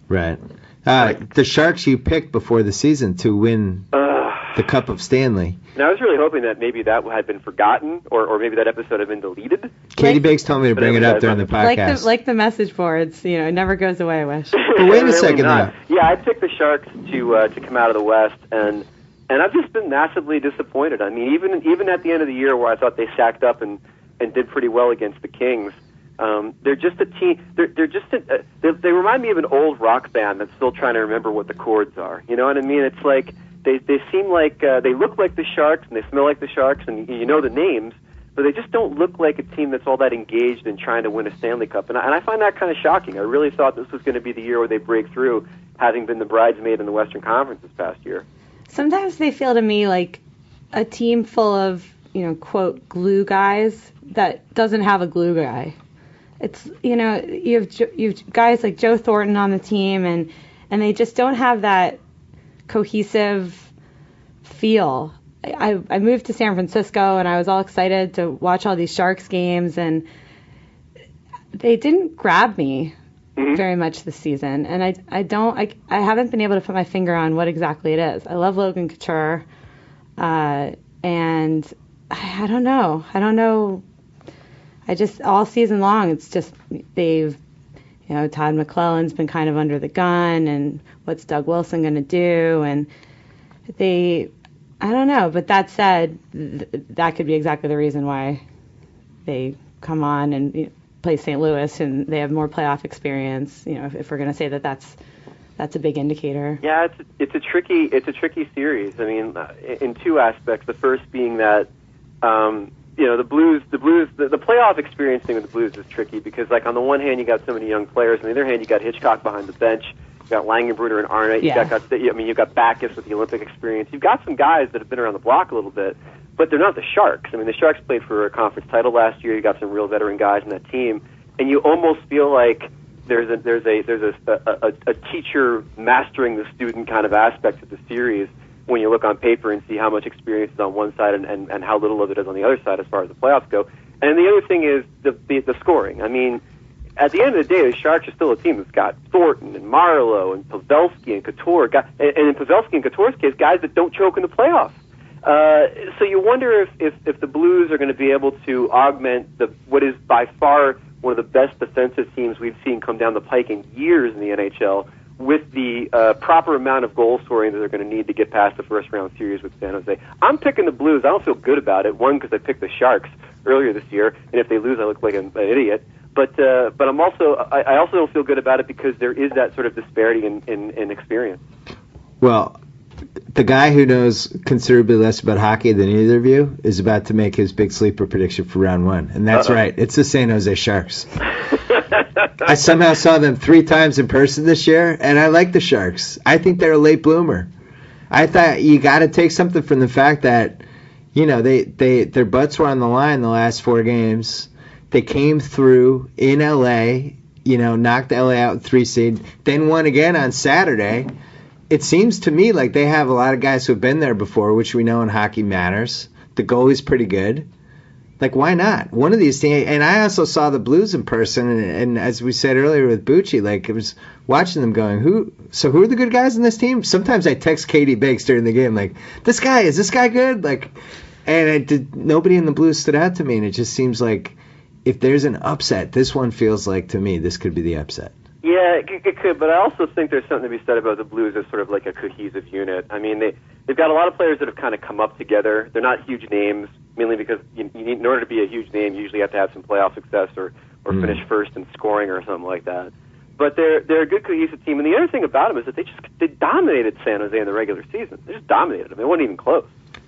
Right. The Sharks you picked before the season to win the Cup of Stanley. Now, I was really hoping that maybe that had been forgotten, or maybe that episode had been deleted. Katie Bakes told me to bring it up during the podcast. Like the message boards, it never goes away, Wish. But wait a second now. Yeah, I picked the Sharks to come out of the West, and I've just been massively disappointed. I mean, even at the end of the year where I thought they sacked up and did pretty well against the Kings, they're just a team. They remind me of an old rock band that's still trying to remember what the chords are. You know what I mean? It's like they seem like they look like the Sharks and they smell like the Sharks, and you know the names, but they just don't look like a team that's all that engaged in trying to win a Stanley Cup. And I find that kind of shocking. I really thought this was going to be the year where they break through, having been the bridesmaid in the Western Conference this past year. Sometimes they feel to me like a team full of, quote, glue guys that doesn't have a glue guy. It's, you have guys like Joe Thornton on the team, and they just don't have that cohesive feel. I moved to San Francisco, and I was all excited to watch all these Sharks games, and they didn't grab me very much this season, and I haven't been able to put my finger on what exactly it is. I love Logan Couture, and I don't know. I just, all season long, it's just Todd McClellan's been kind of under the gun, and what's Doug Wilson going to do, and I don't know. But that said, that could be exactly the reason why they come on and play St. Louis, and they have more playoff experience. If we're going to say that's a big indicator. Yeah, it's a tricky series. I mean, in 2 aspects. The first being that the Blues, the playoff experience thing with the Blues is tricky because, like, on the one hand, you got so many young players. On the other hand, you got Hitchcock behind the bench. You got Langenbrunner and Arnott. You've got Backus with the Olympic experience. You've got some guys that have been around the block a little bit, but they're not the Sharks. I mean, the Sharks played for a conference title last year. You got some real veteran guys in that team, and you almost feel like there's a teacher mastering the student kind of aspect of the series when you look on paper and see how much experience is on one side and how little of it is on the other side as far as the playoffs go. And the other thing is the scoring. I mean, at the end of the day, the Sharks are still a team that's got Thornton and Marlowe and Pavelski and Couture, and in Pavelski and Couture's case, guys that don't choke in the playoffs. So you wonder if the Blues are going to be able to augment what is by far one of the best defensive teams we've seen come down the pike in years in the NHL with the proper amount of goal scoring that they're going to need to get past the first round series with San Jose. I'm picking the Blues. I don't feel good about it. One, because I picked the Sharks earlier this year, and if they lose, I look like an idiot. But I also don't feel good about it because there is that sort of disparity in experience. Well, the guy who knows considerably less about hockey than either of you is about to make his big sleeper prediction for round one. And that's right. It's the San Jose Sharks. I somehow saw them 3 times in person this year, and I like the Sharks. I think they're a late bloomer. I thought you got to take something from the fact that, you know, their butts were on the line the last 4 games. They came through in L.A., you know, knocked L.A. out in 3 seed, then won again on Saturday. It seems to me like they have a lot of guys who have been there before, which we know in hockey matters. The goalie's pretty good. Like, why not? One of these things. And I also saw the Blues in person, and as we said earlier with Bucci, like, it was watching them going, who are the good guys in this team? Sometimes I text Katie Baker during the game, like, is this guy good? Like, and nobody in the Blues stood out to me, and it just seems like if there's an upset, this one feels like, to me, this could be the upset. Yeah, it could, but I also think there's something to be said about the Blues as sort of like a cohesive unit. I mean, they've got a lot of players that have kind of come up together. They're not huge names, mainly because you need, in order to be a huge name, you usually have to have some playoff success or finish first in scoring or something like that. But they're a good cohesive team, and the other thing about them is that they dominated San Jose in the regular season. They just dominated them. It wasn't even close.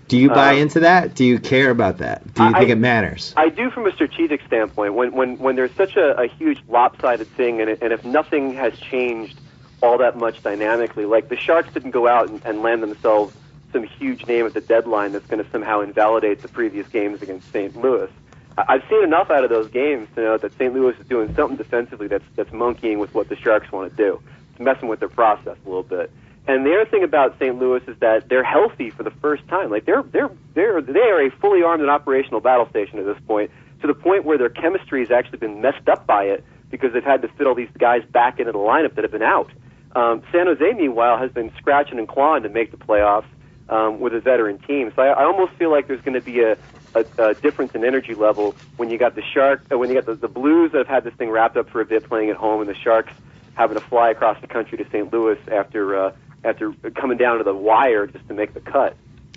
Do you buy into that? Do you care about that? Do you think it matters? I do from a strategic standpoint. When there's such a huge lopsided thing, and if nothing has changed all that much dynamically, like the Sharks didn't go out and land themselves some huge name at the deadline that's going to somehow invalidate the previous games against St. Louis. I've seen enough out of those games to know that St. Louis is doing something defensively that's monkeying with what the Sharks want to do. It's messing with their process a little bit. And the other thing about St. Louis is that they're healthy for the first time. Like they are a fully armed and operational battle station at this point, to the point where their chemistry has actually been messed up by it because they've had to fit all these guys back into the lineup that have been out. San Jose, meanwhile, has been scratching and clawing to make the playoffs with a veteran team. So I almost feel like there's going to be a difference in energy level when you got the Blues that have had this thing wrapped up for a bit playing at home, and the Sharks having to fly across the country to St. Louis after coming down to the wire just to make the cut.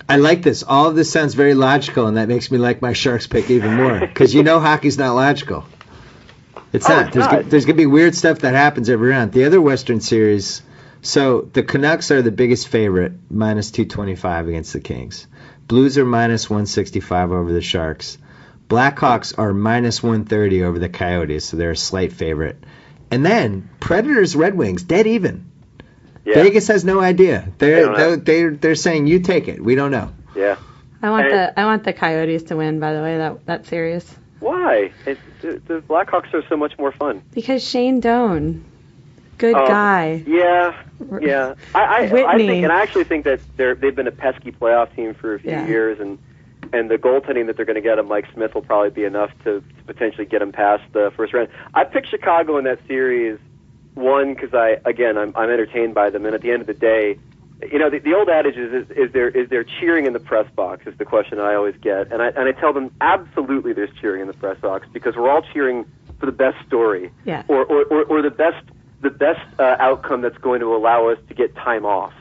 I like this. All of this sounds very logical, and that makes me like my Sharks pick even more. Because you know hockey's not logical. It's not. There's going to be weird stuff that happens every round. The other Western Series, so the Canucks are the biggest favorite, minus 225 against the Kings. Blues are minus 165 over the Sharks. Blackhawks are minus 130 over the Coyotes, so they're a slight favorite. And then Predators, Red Wings, dead even. Yeah. Vegas has no idea. They're saying you take it. We don't know. Yeah. I want the Coyotes to win. By the way, that series. Why? The Blackhawks are so much more fun. Because Shane Doan, good guy. Yeah. I think, and I actually think that they've been a pesky playoff team for a few years, and the goaltending that they're going to get of Mike Smith will probably be enough to potentially get them past the first round. I picked Chicago in that series. One, because I'm entertained by them, and at the end of the day, you know, the old adage is there cheering in the press box is the question I always get, and I tell them absolutely there's cheering in the press box because we're all cheering for the best story, or the best outcome that's going to allow us to get time off,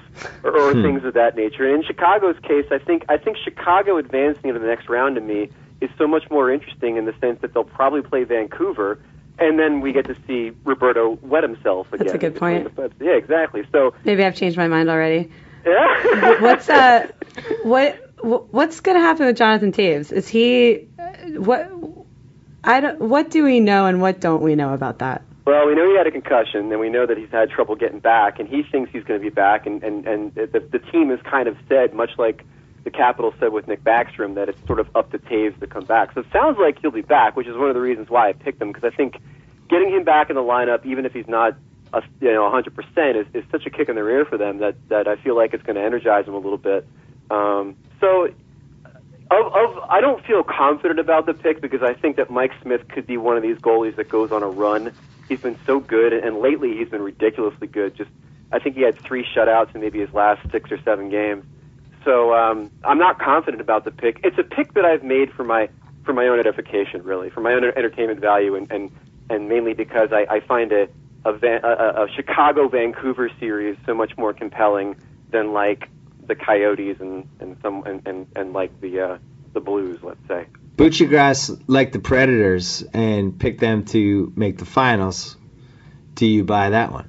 or things of that nature. And in Chicago's case, I think Chicago advancing into the next round to me is so much more interesting in the sense that they'll probably play Vancouver. And then we get to see Roberto wet himself again. That's a good point. Yeah, exactly. So maybe I've changed my mind already. Yeah. What's going to happen with Jonathan Toews? Is he what do we know and what don't we know about that? Well, we know he had a concussion, and we know that he's had trouble getting back, and he thinks he's going to be back, and the team has kind of said, much like the Capitals said with Nick Backstrom, that it's sort of up to Toews to come back. So it sounds like he'll be back, which is one of the reasons why I picked him, because I think getting him back in the lineup, even if he's not 100%, is such a kick in the rear for them that I feel like it's going to energize them a little bit. So I don't feel confident about the pick because I think that Mike Smith could be one of these goalies that goes on a run He's been so good, and lately he's been ridiculously good. I think he had 3 shutouts in maybe his last 6 or 7 games. So I'm not confident about the pick. It's a pick that I've made for my own edification, really, for my own entertainment value, and mainly because I find a Chicago-Vancouver series so much more compelling than like the Coyotes and like the Blues, let's say. Buccigross liked the Predators and picked them to make the finals. Do you buy that one?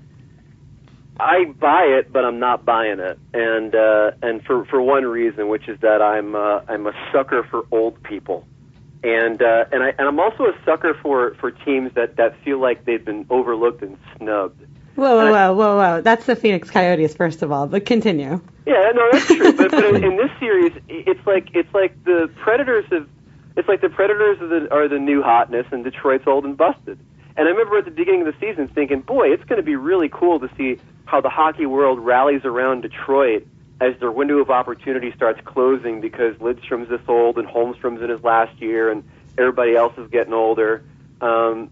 I buy it, but I'm not buying it, and for one reason, which is that I'm a sucker for old people, and I'm also a sucker for teams that feel like they've been overlooked and snubbed. Whoa! That's the Phoenix Coyotes, first of all. But continue. Yeah, no, that's true. But in this series, it's like the Predators are the new hotness, and Detroit's old and busted. And I remember at the beginning of the season thinking, boy, it's going to be really cool to see how the hockey world rallies around Detroit as their window of opportunity starts closing because Lidstrom's this old and Holmstrom's in his last year and everybody else is getting older. And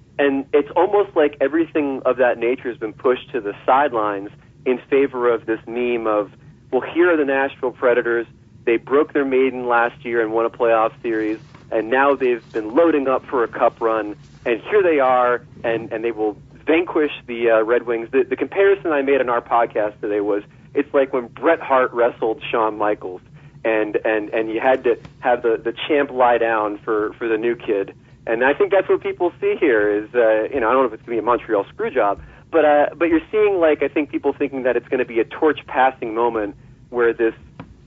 it's almost like everything of that nature has been pushed to the sidelines in favor of this meme of, well, here are the Nashville Predators. They broke their maiden last year and won a playoff series, and now they've been loading up for a cup run, and here they are, and they will vanquish the Red Wings. The comparison I made on our podcast today was, it's like when Bret Hart wrestled Shawn Michaels, and you had to have the champ lie down for the new kid. And I think that's what people see here is, I don't know if it's going to be a Montreal screw job, but you're seeing, I think people thinking that it's going to be a torch passing moment where this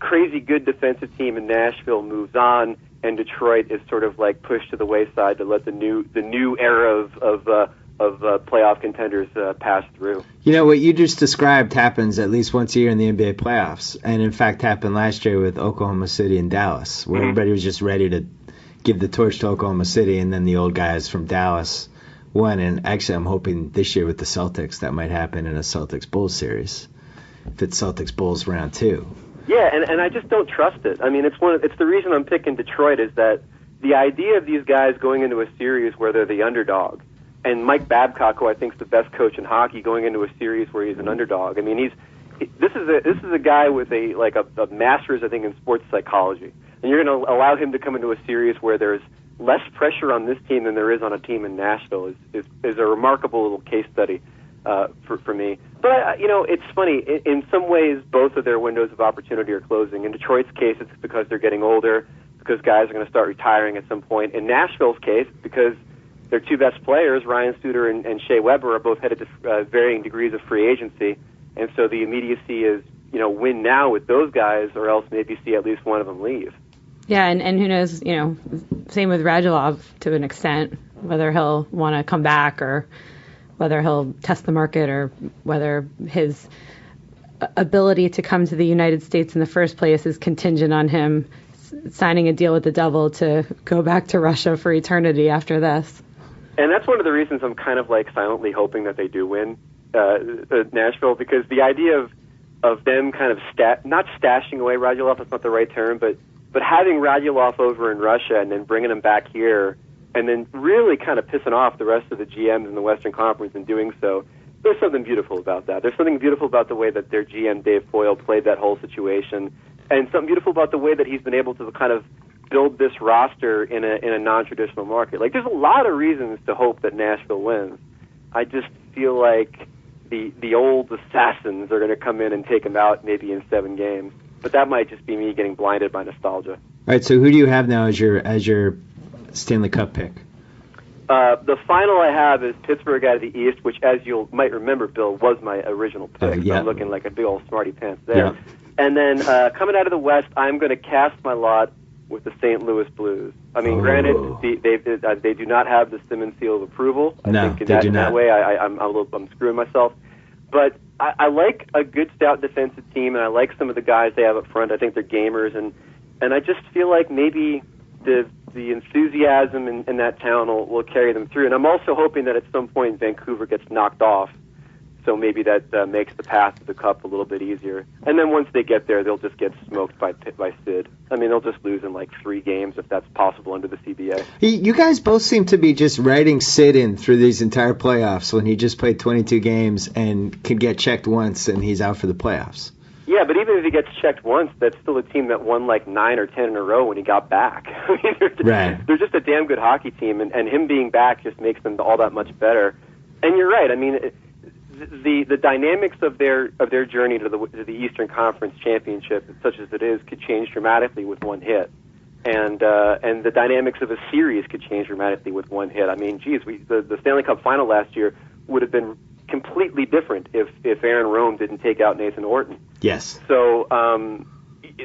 crazy good defensive team in Nashville moves on, and Detroit is sort of pushed to the wayside to let the new era of playoff contenders pass through. What you just described happens at least once a year in the NBA playoffs, and in fact happened last year with Oklahoma City and Dallas, where everybody was just ready to give the torch to Oklahoma City, and then the old guys from Dallas won. And actually, I'm hoping this year with the Celtics that might happen in a Celtics-Bulls series, if it's Celtics-Bulls round 2. Yeah, and I just don't trust it. I mean, it's the reason I'm picking Detroit is that the idea of these guys going into a series where they're the underdog, and Mike Babcock, who I think is the best coach in hockey, going into a series where he's an underdog. I mean, this is a guy with a master's, I think, in sports psychology. And you're going to allow him to come into a series where there's less pressure on this team than there is on a team in Nashville is a remarkable little case study for me. But, it's funny. In some ways, both of their windows of opportunity are closing. In Detroit's case, it's because they're getting older, because guys are going to start retiring at some point. In Nashville's case, because their 2 best players, Ryan Suter and Shea Weber, are both headed to varying degrees of free agency. And so the immediacy is, win now with those guys, or else maybe see at least one of them leave. Yeah, and who knows, same with Radulov to an extent, whether he'll want to come back or whether he'll test the market or whether his ability to come to the United States in the first place is contingent on him signing a deal with the Devil to go back to Russia for eternity after this. And that's one of the reasons I'm kind of silently hoping that they do win Nashville, because the idea of them kind of not stashing away Radulov, that's not the right term, but having Radulov over in Russia and then bringing him back here and then really kind of pissing off the rest of the GMs in the Western Conference in doing so, there's something beautiful about that. There's something beautiful about the way that their GM, Dave Foyle, played that whole situation, and something beautiful about the way that he's been able to kind of build this roster in a non-traditional market. There's a lot of reasons to hope that Nashville wins. I just feel like the old assassins are going to come in and take them out maybe in 7 games. But that might just be me getting blinded by nostalgia. All right, so who do you have now as your Stanley Cup pick? The final I have is Pittsburgh out of the East, which, as you might remember, Bill, was my original pick. Yeah. So I'm looking like a big old smarty pants there. Yeah. And then coming out of the West, I'm going to cast my lot with the St. Louis Blues. I mean, granted, they do not have the Simmons seal of approval. I think in that way, I'm screwing myself. But I like a good, stout defensive team, and I like some of the guys they have up front. I think they're gamers, and I just feel like maybe the enthusiasm in that town will carry them through. And I'm also hoping that at some point Vancouver gets knocked off So maybe that makes the path to the Cup a little bit easier. And then once they get there, they'll just get smoked by Sid. I mean, they'll just lose in like 3 games if that's possible under the CBA. You guys both seem to be just writing Sid in through these entire playoffs when he just played 22 games and could get checked once and he's out for the playoffs. Yeah, but even if he gets checked once, that's still a team that won like 9 or 10 in a row when he got back. I mean, they're just a damn good hockey team, and him being back just makes them all that much better. And you're right. I mean, the dynamics of their journey to the Eastern Conference Championship, such as it is, could change dramatically with one hit. And the dynamics of a series could change dramatically with one hit. I mean, geez, the Stanley Cup Final last year would have been completely different if Aaron Rome didn't take out Nathan Orton. Yes. So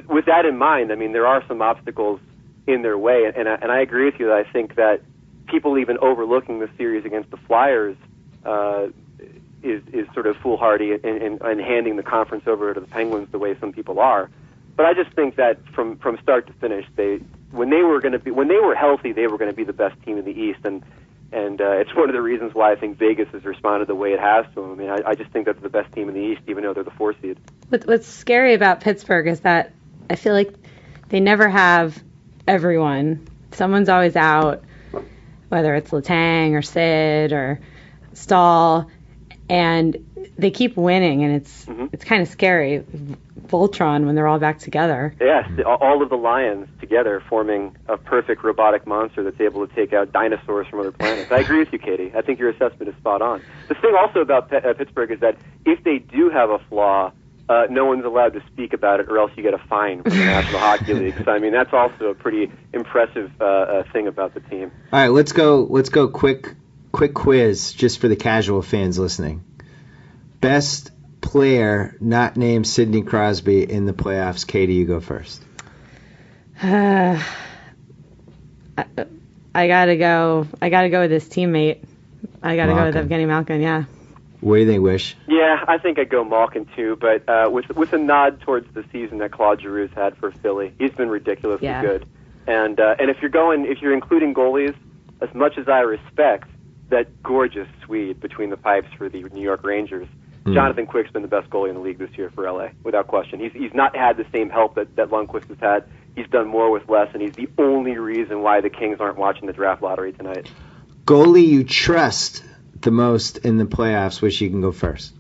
with that in mind, I mean, there are some obstacles in their way, and I agree with you that I think that people even overlooking the series against the Flyers is sort of foolhardy in handing the conference over to the Penguins the way some people are. But I just think that from start to finish, when they were healthy, they were going to be the best team in the East, and it's one of the reasons why I think Vegas has responded the way it has to them. I mean, I just think that's the best team in the East, even though they're the 4 seed. What's scary about Pittsburgh is that I feel like they never have everyone. Someone's always out, whether it's Letang or Sid or Stahl, and they keep winning, and it's kind of scary. Voltron when they're all back together. Yes, all of the Lions together forming a perfect robotic monster that's able to take out dinosaurs from other planets. I agree with you, Katie. I think your assessment is spot on. The thing also about Pittsburgh is that if they do have a flaw, no one's allowed to speak about it, or else you get a fine from the National Hockey League. So I mean, that's also a pretty impressive thing about the team. All right, let's go. Quick quiz just for the casual fans listening. Best player not named Sidney Crosby in the playoffs. Katie, you go first. I gotta go with his teammate. I gotta go with Evgeny Malkin. Yeah. What do you think, Wish? Yeah, I think I'd go Malkin too, but with a nod towards the season that Claude Giroux's had for Philly. He's been ridiculously good. And if you're including goalies, as much as I respect that gorgeous Swede between the pipes for the New York Rangers, Jonathan Quick's been the best goalie in the league this year for LA, without question. He's not had the same help that Lundqvist has had. He's done more with less, and he's the only reason why the Kings aren't watching the draft lottery tonight. Goalie you trust the most in the playoffs? Wish you can go first.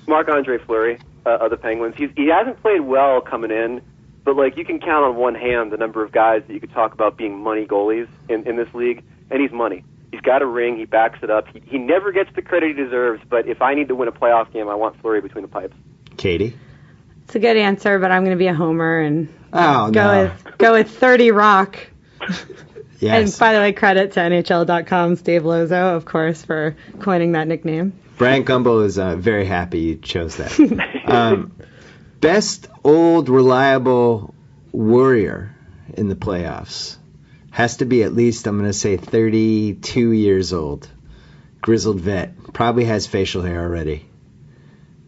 Marc-Andre Fleury of the Penguins. He hasn't played well coming in, but like you can count on one hand the number of guys that you could talk about being money goalies in this league, and he's money. He's got a ring. He backs it up. He never gets the credit he deserves, but if I need to win a playoff game, I want Fleury between the pipes. Katie? It's a good answer, but I'm going to be a homer and go with 30 Rock. Yes. And by the way, credit to NHL.com's Dave Lozo, of course, for coining that nickname. Brian Gumbel is very happy you chose that. Best old reliable warrior in the playoffs. Has to be at least, I'm going to say, 32 years old. Grizzled vet. Probably has facial hair already.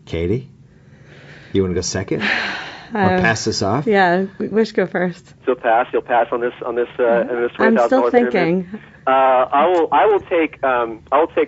Katie? You want to go second? Or pass this off? Yeah, Wish go first. You'll pass on this. I'm still thinking. I will take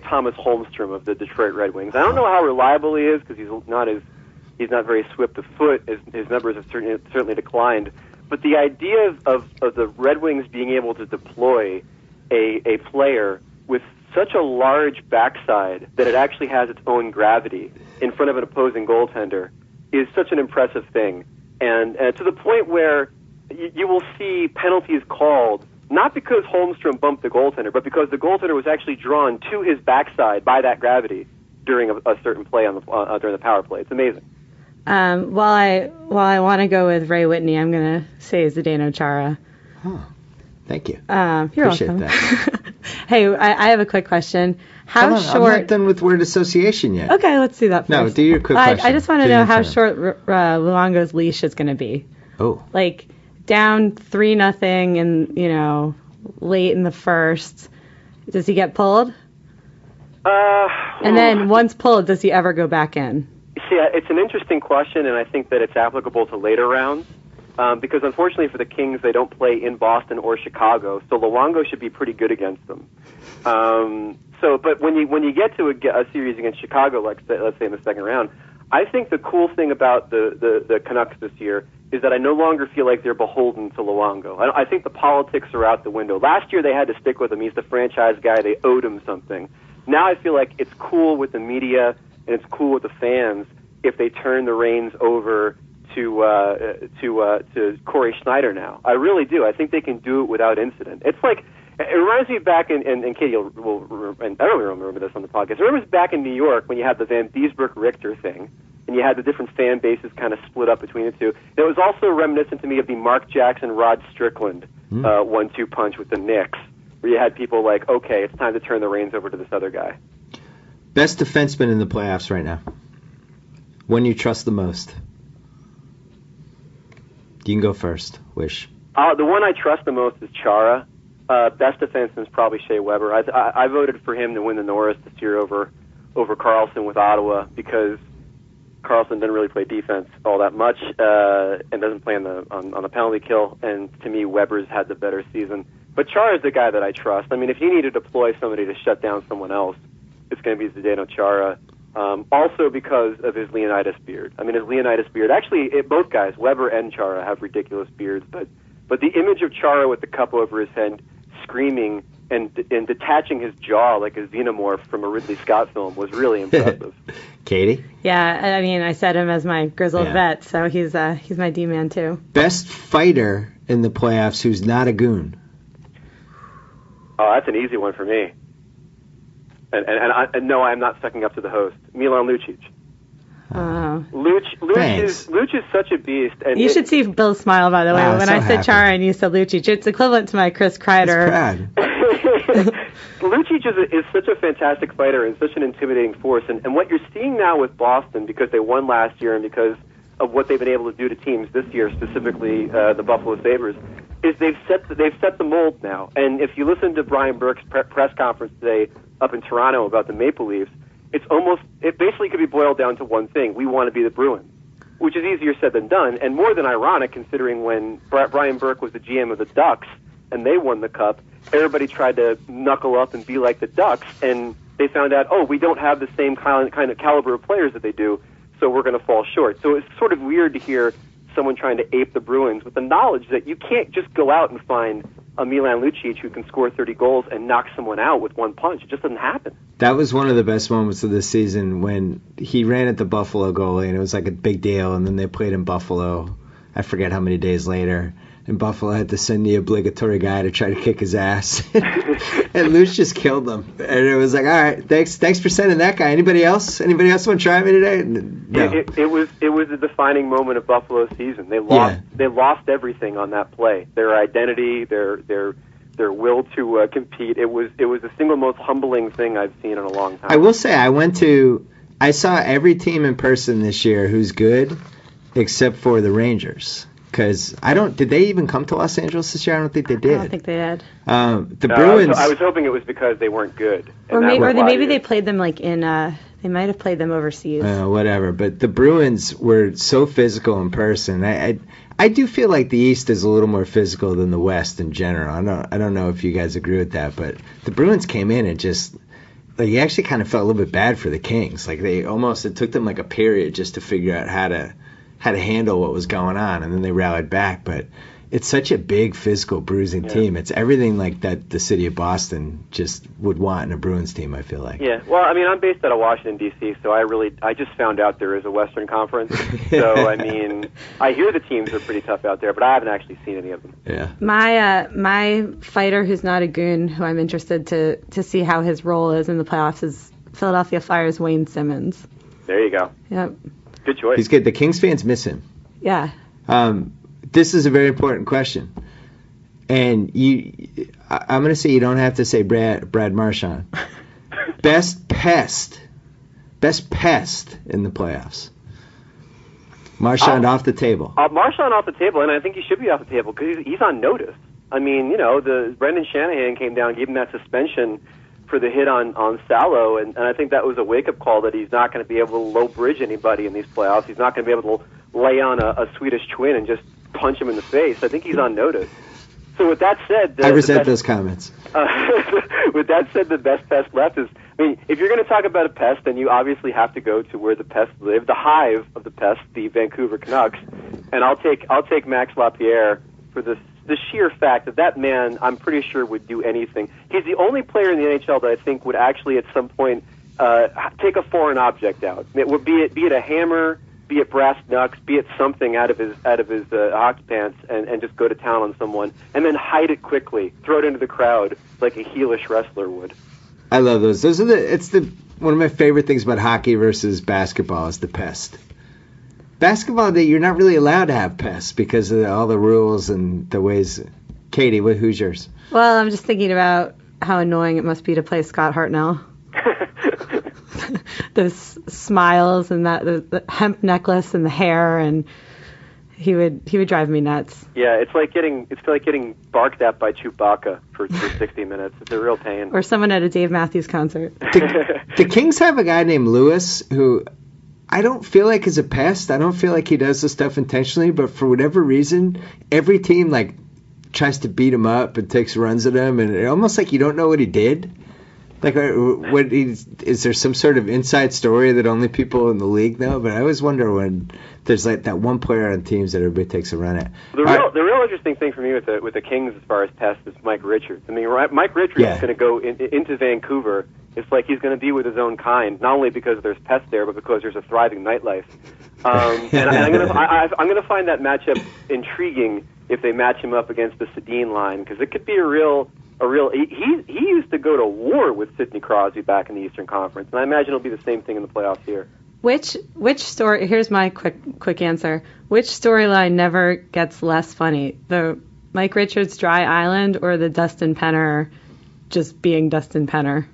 Thomas Holmstrom of the Detroit Red Wings. I don't know how reliable he is because he's not very swift of foot. His numbers have certainly declined. But the idea of the Red Wings being able to deploy a player with such a large backside that it actually has its own gravity in front of an opposing goaltender is such an impressive thing. And to the point where you will see penalties called, not because Holmstrom bumped the goaltender, but because the goaltender was actually drawn to his backside by that gravity during a certain play during the power play. It's amazing. While I want to go with Ray Whitney, I'm going to say Zdeno Chara. Oh, thank you. You're Appreciate welcome. that. Hey, I have a quick question. I'm not done with word association yet. Okay, let's do that first. No, do your quick question. I just want to know how short Luongo's leash is going to be. Oh. Like, down 3-0 and, late in the first. Does he get pulled? And then once pulled, does he ever go back in? See, it's an interesting question, and I think that it's applicable to later rounds. Because unfortunately for the Kings, they don't play in Boston or Chicago, so Luongo should be pretty good against them. But when you get to a series against Chicago, like let's say in the second round, I think the cool thing about the Canucks this year is that I no longer feel like they're beholden to Luongo. I think the politics are out the window. Last year they had to stick with him. He's the franchise guy. They owed him something. Now I feel like it's cool with the media and it's cool with the fans if they turn the reins over to Corey Schneider now. I really do. I think they can do it without incident. It's like, it reminds me back in Katie will and I don't really remember this on the podcast. It remembers back in New York when you had the Van Beesbrook-Richter thing, and you had the different fan bases kind of split up between the two. And it was also reminiscent to me of the Mark Jackson-Rod Strickland 1-2 punch with the Knicks, where you had people like, okay, it's time to turn the reins over to this other guy. Best defenseman in the playoffs right now. One you trust the most. You can go first, Wish. The one I trust the most is Chara. Best defenseman is probably Shea Weber. I voted for him to win the Norris this year over Karlsson with Ottawa because Karlsson doesn't really play defense all that much and doesn't play on the penalty kill. And to me, Weber's had the better season. But Chara is the guy that I trust. I mean, if you need to deploy somebody to shut down someone else, it's going to be Zdeno Chara. Also because of his Leonidas beard. I mean, his Leonidas beard. Actually, both guys, Weber and Chara, have ridiculous beards. But the image of Chara with the cup over his head, screaming and detaching his jaw like a xenomorph from a Ridley Scott film was really impressive. Katie? Yeah, I mean, I set him as my grizzled vet, so he's my D-man too. Best fighter in the playoffs who's not a goon? Oh, that's an easy one for me. And no, I'm not sucking up to the host. Milan Lucic. Luch is such a beast. And you should see Bill's smile, by the way, when I said Chara and you said Lucic. It's equivalent to my Chris Kreider. Lucic is such a fantastic fighter and such an intimidating force. And what you're seeing now with Boston, because they won last year and because of what they've been able to do to teams this year, specifically the Buffalo Sabres, is they've set the mold now. And if you listen to Brian Burke's press conference today up in Toronto about the Maple Leafs, it basically could be boiled down to one thing: we want to be the Bruins, which is easier said than done, and more than ironic considering when Brian Burke was the GM of the Ducks and they won the Cup, everybody tried to knuckle up and be like the Ducks, and they found out, we don't have the same kind of caliber of players that they do, so we're going to fall short. So it's sort of weird to hear someone trying to ape the Bruins with the knowledge that you can't just go out and find a Milan Lucic who can score 30 goals and knock someone out with one punch. It just doesn't happen. That was one of the best moments of the season when he ran at the Buffalo goalie, and it was like a big deal, and then they played in Buffalo, I forget how many days later, and Buffalo had to send the obligatory guy to try to kick his ass. And Luch just killed them. And it was like, all right, thanks for sending that guy. Anybody else want to try me today? No. It was a defining moment of Buffalo's season. They lost everything on that play. Their identity, their will to compete. It was the single most humbling thing I've seen in a long time. I will say I saw every team in person this year who's good except for the Rangers. Because did they even come to Los Angeles this year? I don't think they did. I don't think they did. Bruins. I was hoping it was because they weren't good. Or maybe they played them like in. They might have played them overseas. Whatever. But the Bruins were so physical in person. I do feel like the East is a little more physical than the West in general. I don't know if you guys agree with that, but the Bruins came in and just. Like, you actually kind of felt a little bit bad for the Kings. Like it took them like a period just to figure out how to handle what was going on, and then they rallied back. But it's such a big, physical, bruising team. It's everything like that the city of Boston just would want in a Bruins team, I feel like. Yeah, well, I mean, I'm based out of Washington, D.C., so I just found out there is a Western Conference. So, I mean, I hear the teams are pretty tough out there, but I haven't actually seen any of them. Yeah. My fighter who's not a goon, who I'm interested to see how his role is in the playoffs, is Philadelphia Flyers' Wayne Simmons. There you go. Yep. Good choice. He's good. The Kings fans miss him. Yeah. This is a very important question. And I'm going to say you don't have to say Brad Marchand. Best pest in the playoffs. Marchand off the table. Marchand off the table, and I think he should be off the table because he's on notice. I mean, the Brendan Shanahan came down and gave him that suspension for the hit on Salo, and I think that was a wake-up call that he's not going to be able to low-bridge anybody in these playoffs. He's not going to be able to lay on a Swedish twin and just punch him in the face. I think he's on notice. So with that said, I resent those comments. With that said, the best pest left is, I mean, if you're going to talk about a pest, then you obviously have to go to where the pests live, the hive of the pests, the Vancouver Canucks. And I'll take Max Lapierre for the sheer fact that man, I'm pretty sure, would do anything. He's the only player in the NHL that I think would actually at some point take a foreign object out. It would be it a hammer, be it brass knucks, be it something out of his hockey pants, and just go to town on someone, and then hide it quickly, throw it into the crowd like a heelish wrestler would. I love those. It's one of my favorite things about hockey versus basketball is the pest. Basketball, you're not really allowed to have pests because of all the rules and the ways. Katie, who's yours? Well, I'm just thinking about how annoying it must be to play Scott Hartnell. Those smiles and the hemp necklace and the hair, and he would drive me nuts. Yeah, it's like getting barked at by Chewbacca for 60 minutes. It's a real pain. Or someone at a Dave Matthews concert. The Kings have a guy named Lewis who I don't feel like is a pest. I don't feel like he does this stuff intentionally, but for whatever reason, every team tries to beat him up and takes runs at him, and almost like you don't know what he did. Like, is there some sort of inside story that only people in the league know? But I always wonder when there's like that one player on teams that everybody takes a run at. The real interesting thing for me with the Kings as far as pests is Mike Richards. I mean, Mike Richards is going to go into Vancouver. It's like he's going to be with his own kind, not only because there's pests there, but because there's a thriving nightlife. And I'm going to find that matchup intriguing if they match him up against the Sedin line, because it could be a real. He used to go to war with Sidney Crosby back in the Eastern Conference, and I imagine it'll be the same thing in the playoffs here. Which story? Here's my quick answer. Which storyline never gets less funny? The Mike Richards Dry Island or the Dustin Penner just being Dustin Penner?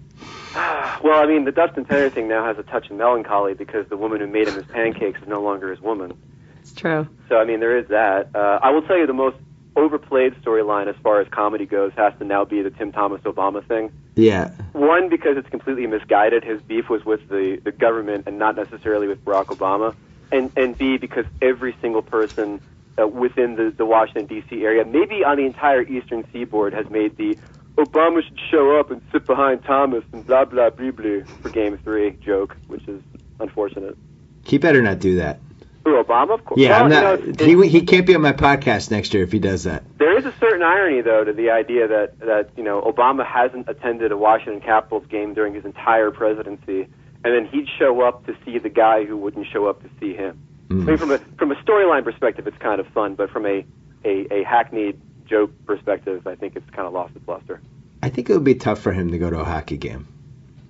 Well, I mean, the Dustin Penner thing now has a touch of melancholy because the woman who made him his pancakes is no longer his woman. It's true. So I mean, there is that. I will tell you the most overplayed storyline as far as comedy goes has to now be the Tim Thomas Obama thing. Yeah. One, because it's completely misguided. His beef was with the government and not necessarily with Barack Obama. And B, because every single person within the Washington, D.C. area, maybe on the entire eastern seaboard, has made the Obama should show up and sit behind Thomas and blah, blah, blah, blah for Game 3 joke, which is unfortunate. He better not do that. Obama, of course. Yeah, well, he can't be on my podcast next year if he does that. There is a certain irony, though, to the idea that Obama hasn't attended a Washington Capitals game during his entire presidency, and then he'd show up to see the guy who wouldn't show up to see him. Mm. I mean, from a storyline perspective, it's kind of fun, but from a hackneyed joke perspective, I think it's kind of lost its luster. I think it would be tough for him to go to a hockey game.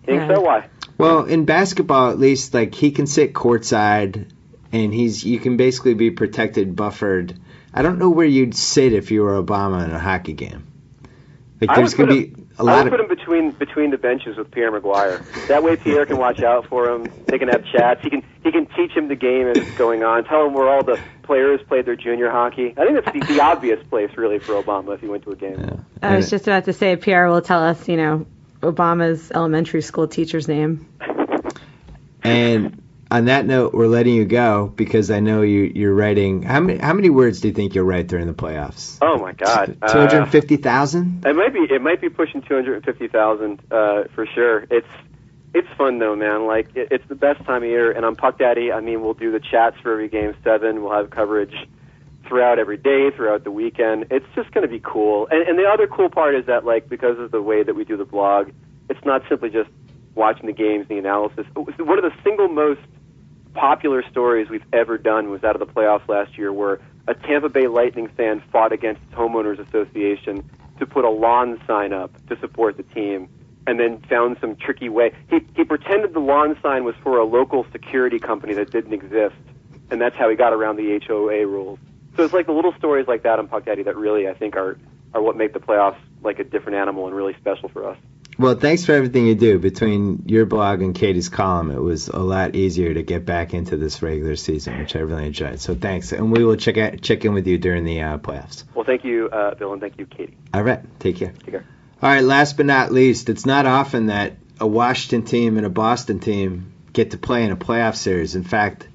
Think so? Why? Well, in basketball, at least, like, he can sit courtside. And you can basically be protected, buffered. I don't know where you'd sit if you were Obama in a hockey game. Like there's going to be a lot of. I would put him between the benches with Pierre Maguire. That way, Pierre can watch out for him. They can have chats. He can teach him the game as it's going on. Tell him where all the players played their junior hockey. I think that's the obvious place really for Obama if he went to a game. Yeah. I was just about to say Pierre will tell us, Obama's elementary school teacher's name. And. On that note, we're letting you go because I know you're writing. How many words do you think you'll write during the playoffs? Oh my God, 250,000. It might be pushing 250,000 for sure. It's fun though, man. Like it's the best time of year, and on Puck Daddy, I mean, we'll do the chats for every Game 7. We'll have coverage throughout every day, throughout the weekend. It's just going to be cool. And the other cool part is that, like, because of the way that we do the blog, it's not simply just watching the games, the analysis. One of the single most popular stories we've ever done was out of the playoffs last year, where a Tampa Bay Lightning fan fought against his homeowners association to put a lawn sign up to support the team, and then found some tricky way. He pretended the lawn sign was for a local security company that didn't exist, and that's how he got around the HOA rules. So it's like the little stories like that on Puck Daddy that really, I think, are what make the playoffs like a different animal and really special for us. Well, thanks for everything you do. Between your blog and Katie's column, it was a lot easier to get back into this regular season, which I really enjoyed. So thanks, and we will check in with you during the playoffs. Well, thank you, Bill, and thank you, Katie. All right, take care. Take care. All right, last but not least, it's not often that a Washington team and a Boston team get to play in a playoff series. In fact,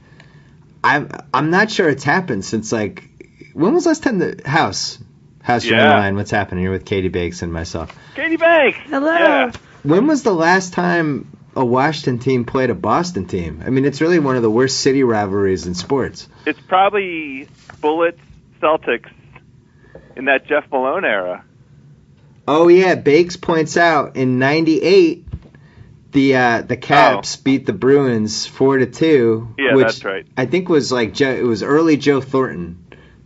I'm not sure it's happened since, like, when was the last time the House? House from the Line. What's happening? You're with Katie Bakes and myself. Katie Bakes! Hello! Yeah. When was the last time a Washington team played a Boston team? I mean, it's really one of the worst city rivalries in sports. It's probably Bullets, Celtics in that Jeff Malone era. Oh, yeah. Bakes points out in 98, the Caps beat the Bruins 4-2. Yeah, which that's right. I think was like it was early Joe Thornton.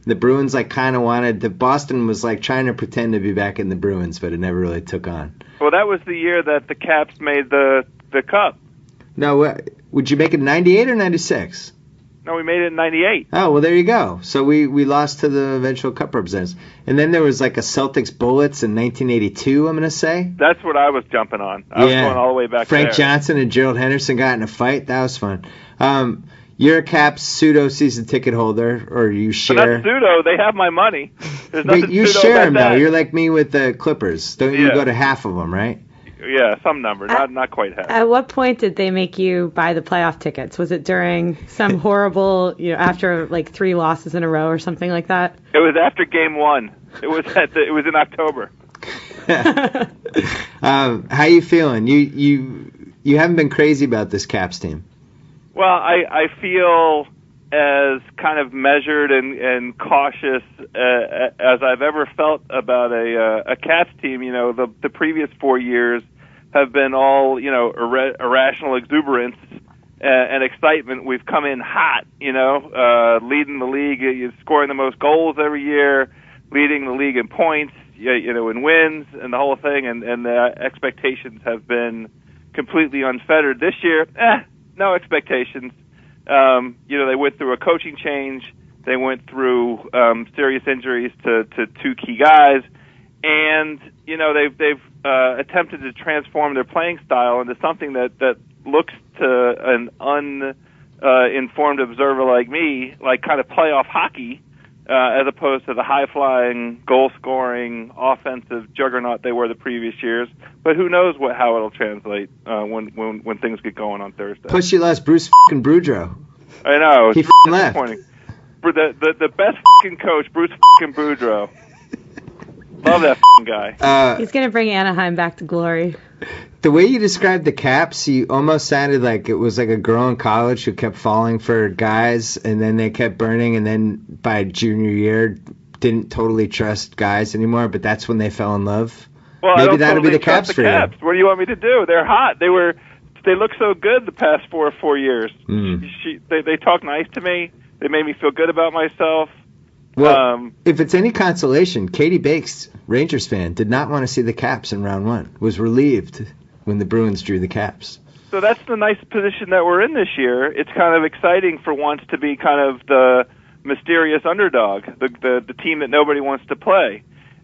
The Bruins kind of wanted to. Boston was trying to pretend to be back in the Bruins, but it never really took on. Well, that was the year that the Caps made the Cup. No, would you make it 98 or 96? No, we made it in 98. Oh, well, there you go. So we lost to the eventual Cup representatives. And then there was a Celtics Bullets in 1982, I'm going to say. That's what I was jumping on. I was going all the way back Frank there. Johnson and Gerald Henderson got in a fight. That was fun. You're a Caps pseudo season ticket holder, or you share. But that's pseudo. They have my money. There's nothing But you pseudo share about them, that. though. You're like me with the Clippers. Don't you go to half of them, right? Yeah, some number, not quite half. At what point did they make you buy the playoff tickets? Was it during some horrible, after 3 losses in a row or something like that? It was after Game 1. It was in October. How you feeling? You haven't been crazy about this Caps team. Well, I feel as kind of measured and cautious as I've ever felt about a Caps team. The previous 4 years have been all irrational exuberance and excitement. We've come in hot, leading the league, scoring the most goals every year, leading the league in points, in wins, and the whole thing. And the expectations have been completely unfettered. This year, no expectations. They went through a coaching change. They went through serious injuries to 2 key guys, and they've attempted to transform their playing style into something that looks to an uninformed observer like me like kind of playoff hockey, as opposed to the high-flying, goal-scoring, offensive juggernaut they were the previous years. But who knows how it'll translate when things get going on Thursday. Plus, you lost Bruce Boudreau. I know. It's He left. disappointing. The best coach, Bruce Boudreau. Love that guy. He's going to bring Anaheim back to glory. The way you described the Caps, you almost sounded like it was like a girl in college who kept falling for guys, and then they kept burning, and then by junior year didn't totally trust guys anymore, but that's when they fell in love. Well, Maybe that'll be the Caps for you. What do you want me to do? They're hot. They look so good the past 4 years. They talk nice to me. They made me feel good about myself. Well, if it's any consolation, Katie Bakes, Rangers fan, did not want to see the Caps in round 1. Was relieved when the Bruins drew the Caps. So that's the nice position that we're in this year. It's kind of exciting for once to be kind of the mysterious underdog, the team that nobody wants to play.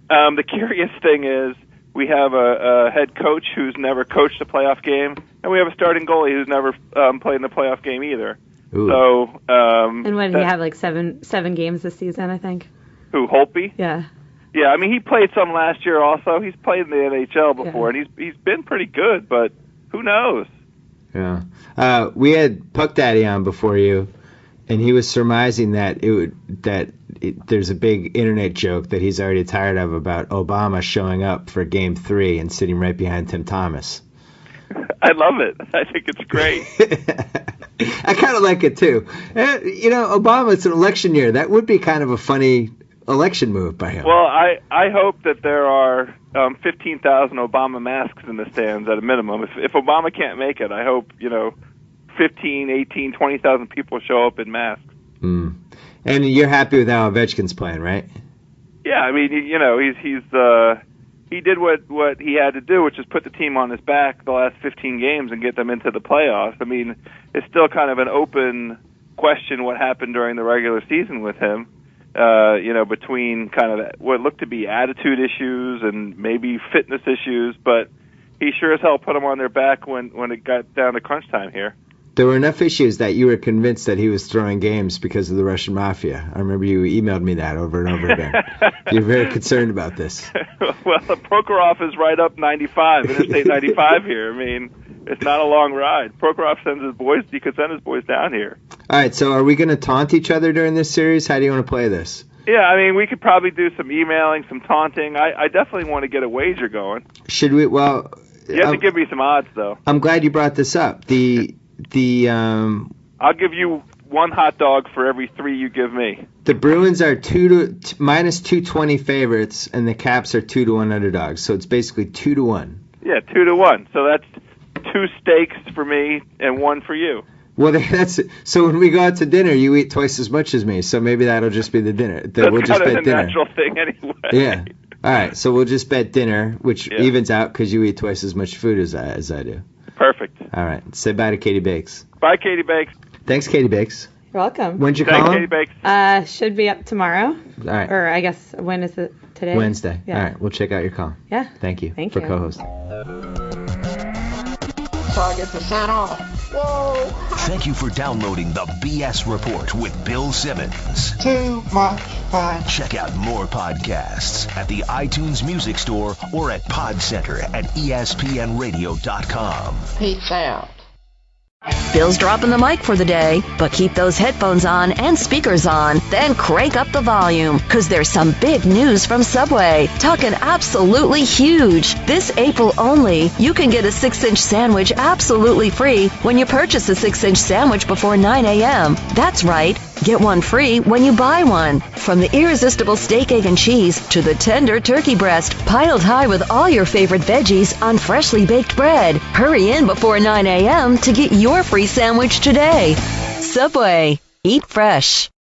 The curious thing is we have a head coach who's never coached a playoff game, and we have a starting goalie who's never played in the playoff game either. Ooh. So, and what did he have, seven games this season, I think? Who, Holtby? Yeah. Yeah, I mean, he played some last year also. He's played in the NHL before, and he's been pretty good, but who knows? Yeah. We had Puck Daddy on before you, and he was surmising that there's a big internet joke that he's already tired of about Obama showing up for Game 3 and sitting right behind Tim Thomas. I love it. I think it's great. I kind of like it, too. Obama, it's an election year. That would be kind of a funny election move by him. Well, I hope that there are 15,000 Obama masks in the stands at a minimum. If Obama can't make it, I hope, 15, 18, 20,000 people show up in masks. Mm. And you're happy with how Ovechkin's playing, right? Yeah, I mean, he did what he had to do, which is put the team on his back the last 15 games and get them into the playoffs. I mean, it's still kind of an open question what happened during the regular season with him, between kind of what looked to be attitude issues and maybe fitness issues, but he sure as hell put them on their back when it got down to crunch time here. There were enough issues that you were convinced that he was throwing games because of the Russian mafia. I remember you emailed me that over and over again. You're very concerned about this. Well, Prokhorov is right up 95, Interstate 95 here. I mean, it's not a long ride. Prokhorov sends his boys. He could send his boys down here. All right, so are we going to taunt each other during this series? How do you want to play this? Yeah, I mean, we could probably do some emailing, some taunting. I definitely want to get a wager going. Should we? Well, you have to give me some odds, though. I'm glad you brought this up. I'll give you one hot dog for every 3 you give me. The Bruins are minus 220 favorites, and the Caps are 2-1 underdogs. So it's basically 2-1. Yeah, 2-1. So that's 2 steaks for me and 1 for you. Well, so when we go out to dinner, you eat twice as much as me. So maybe that'll just be the dinner. We'll just bet dinner. That's kind of a natural thing anyway. Yeah. All right. So we'll just bet dinner, which evens out because you eat twice as much food as I do. Perfect. All right. Say bye to Katie Bakes. Bye, Katie Bakes. Thanks, Katie Bakes. You're welcome. When'd you call Katie Bakes. Should be up tomorrow. All right. Or I guess, when is it today? Wednesday. Yeah. All right. We'll check out your call. Yeah. Thank you Thank for you. co-hosting. So I get to sign off. Whoa! Thank you for downloading the BS Report with Bill Simmons. Too much fun. Check out more podcasts at the iTunes Music Store or at Podcenter at ESPNRadio.com. Peace out. Bill's dropping the mic for the day, but keep those headphones on and speakers on, then crank up the volume, because there's some big news from Subway. Talking absolutely huge. This April only, you can get a 6-inch sandwich absolutely free when you purchase a 6-inch sandwich before 9 a.m. That's right. Get one free when you buy one. From the irresistible steak, egg, and cheese to the tender turkey breast, piled high with all your favorite veggies on freshly baked bread. Hurry in before 9 a.m. to get your free sandwich today. Subway. Eat fresh.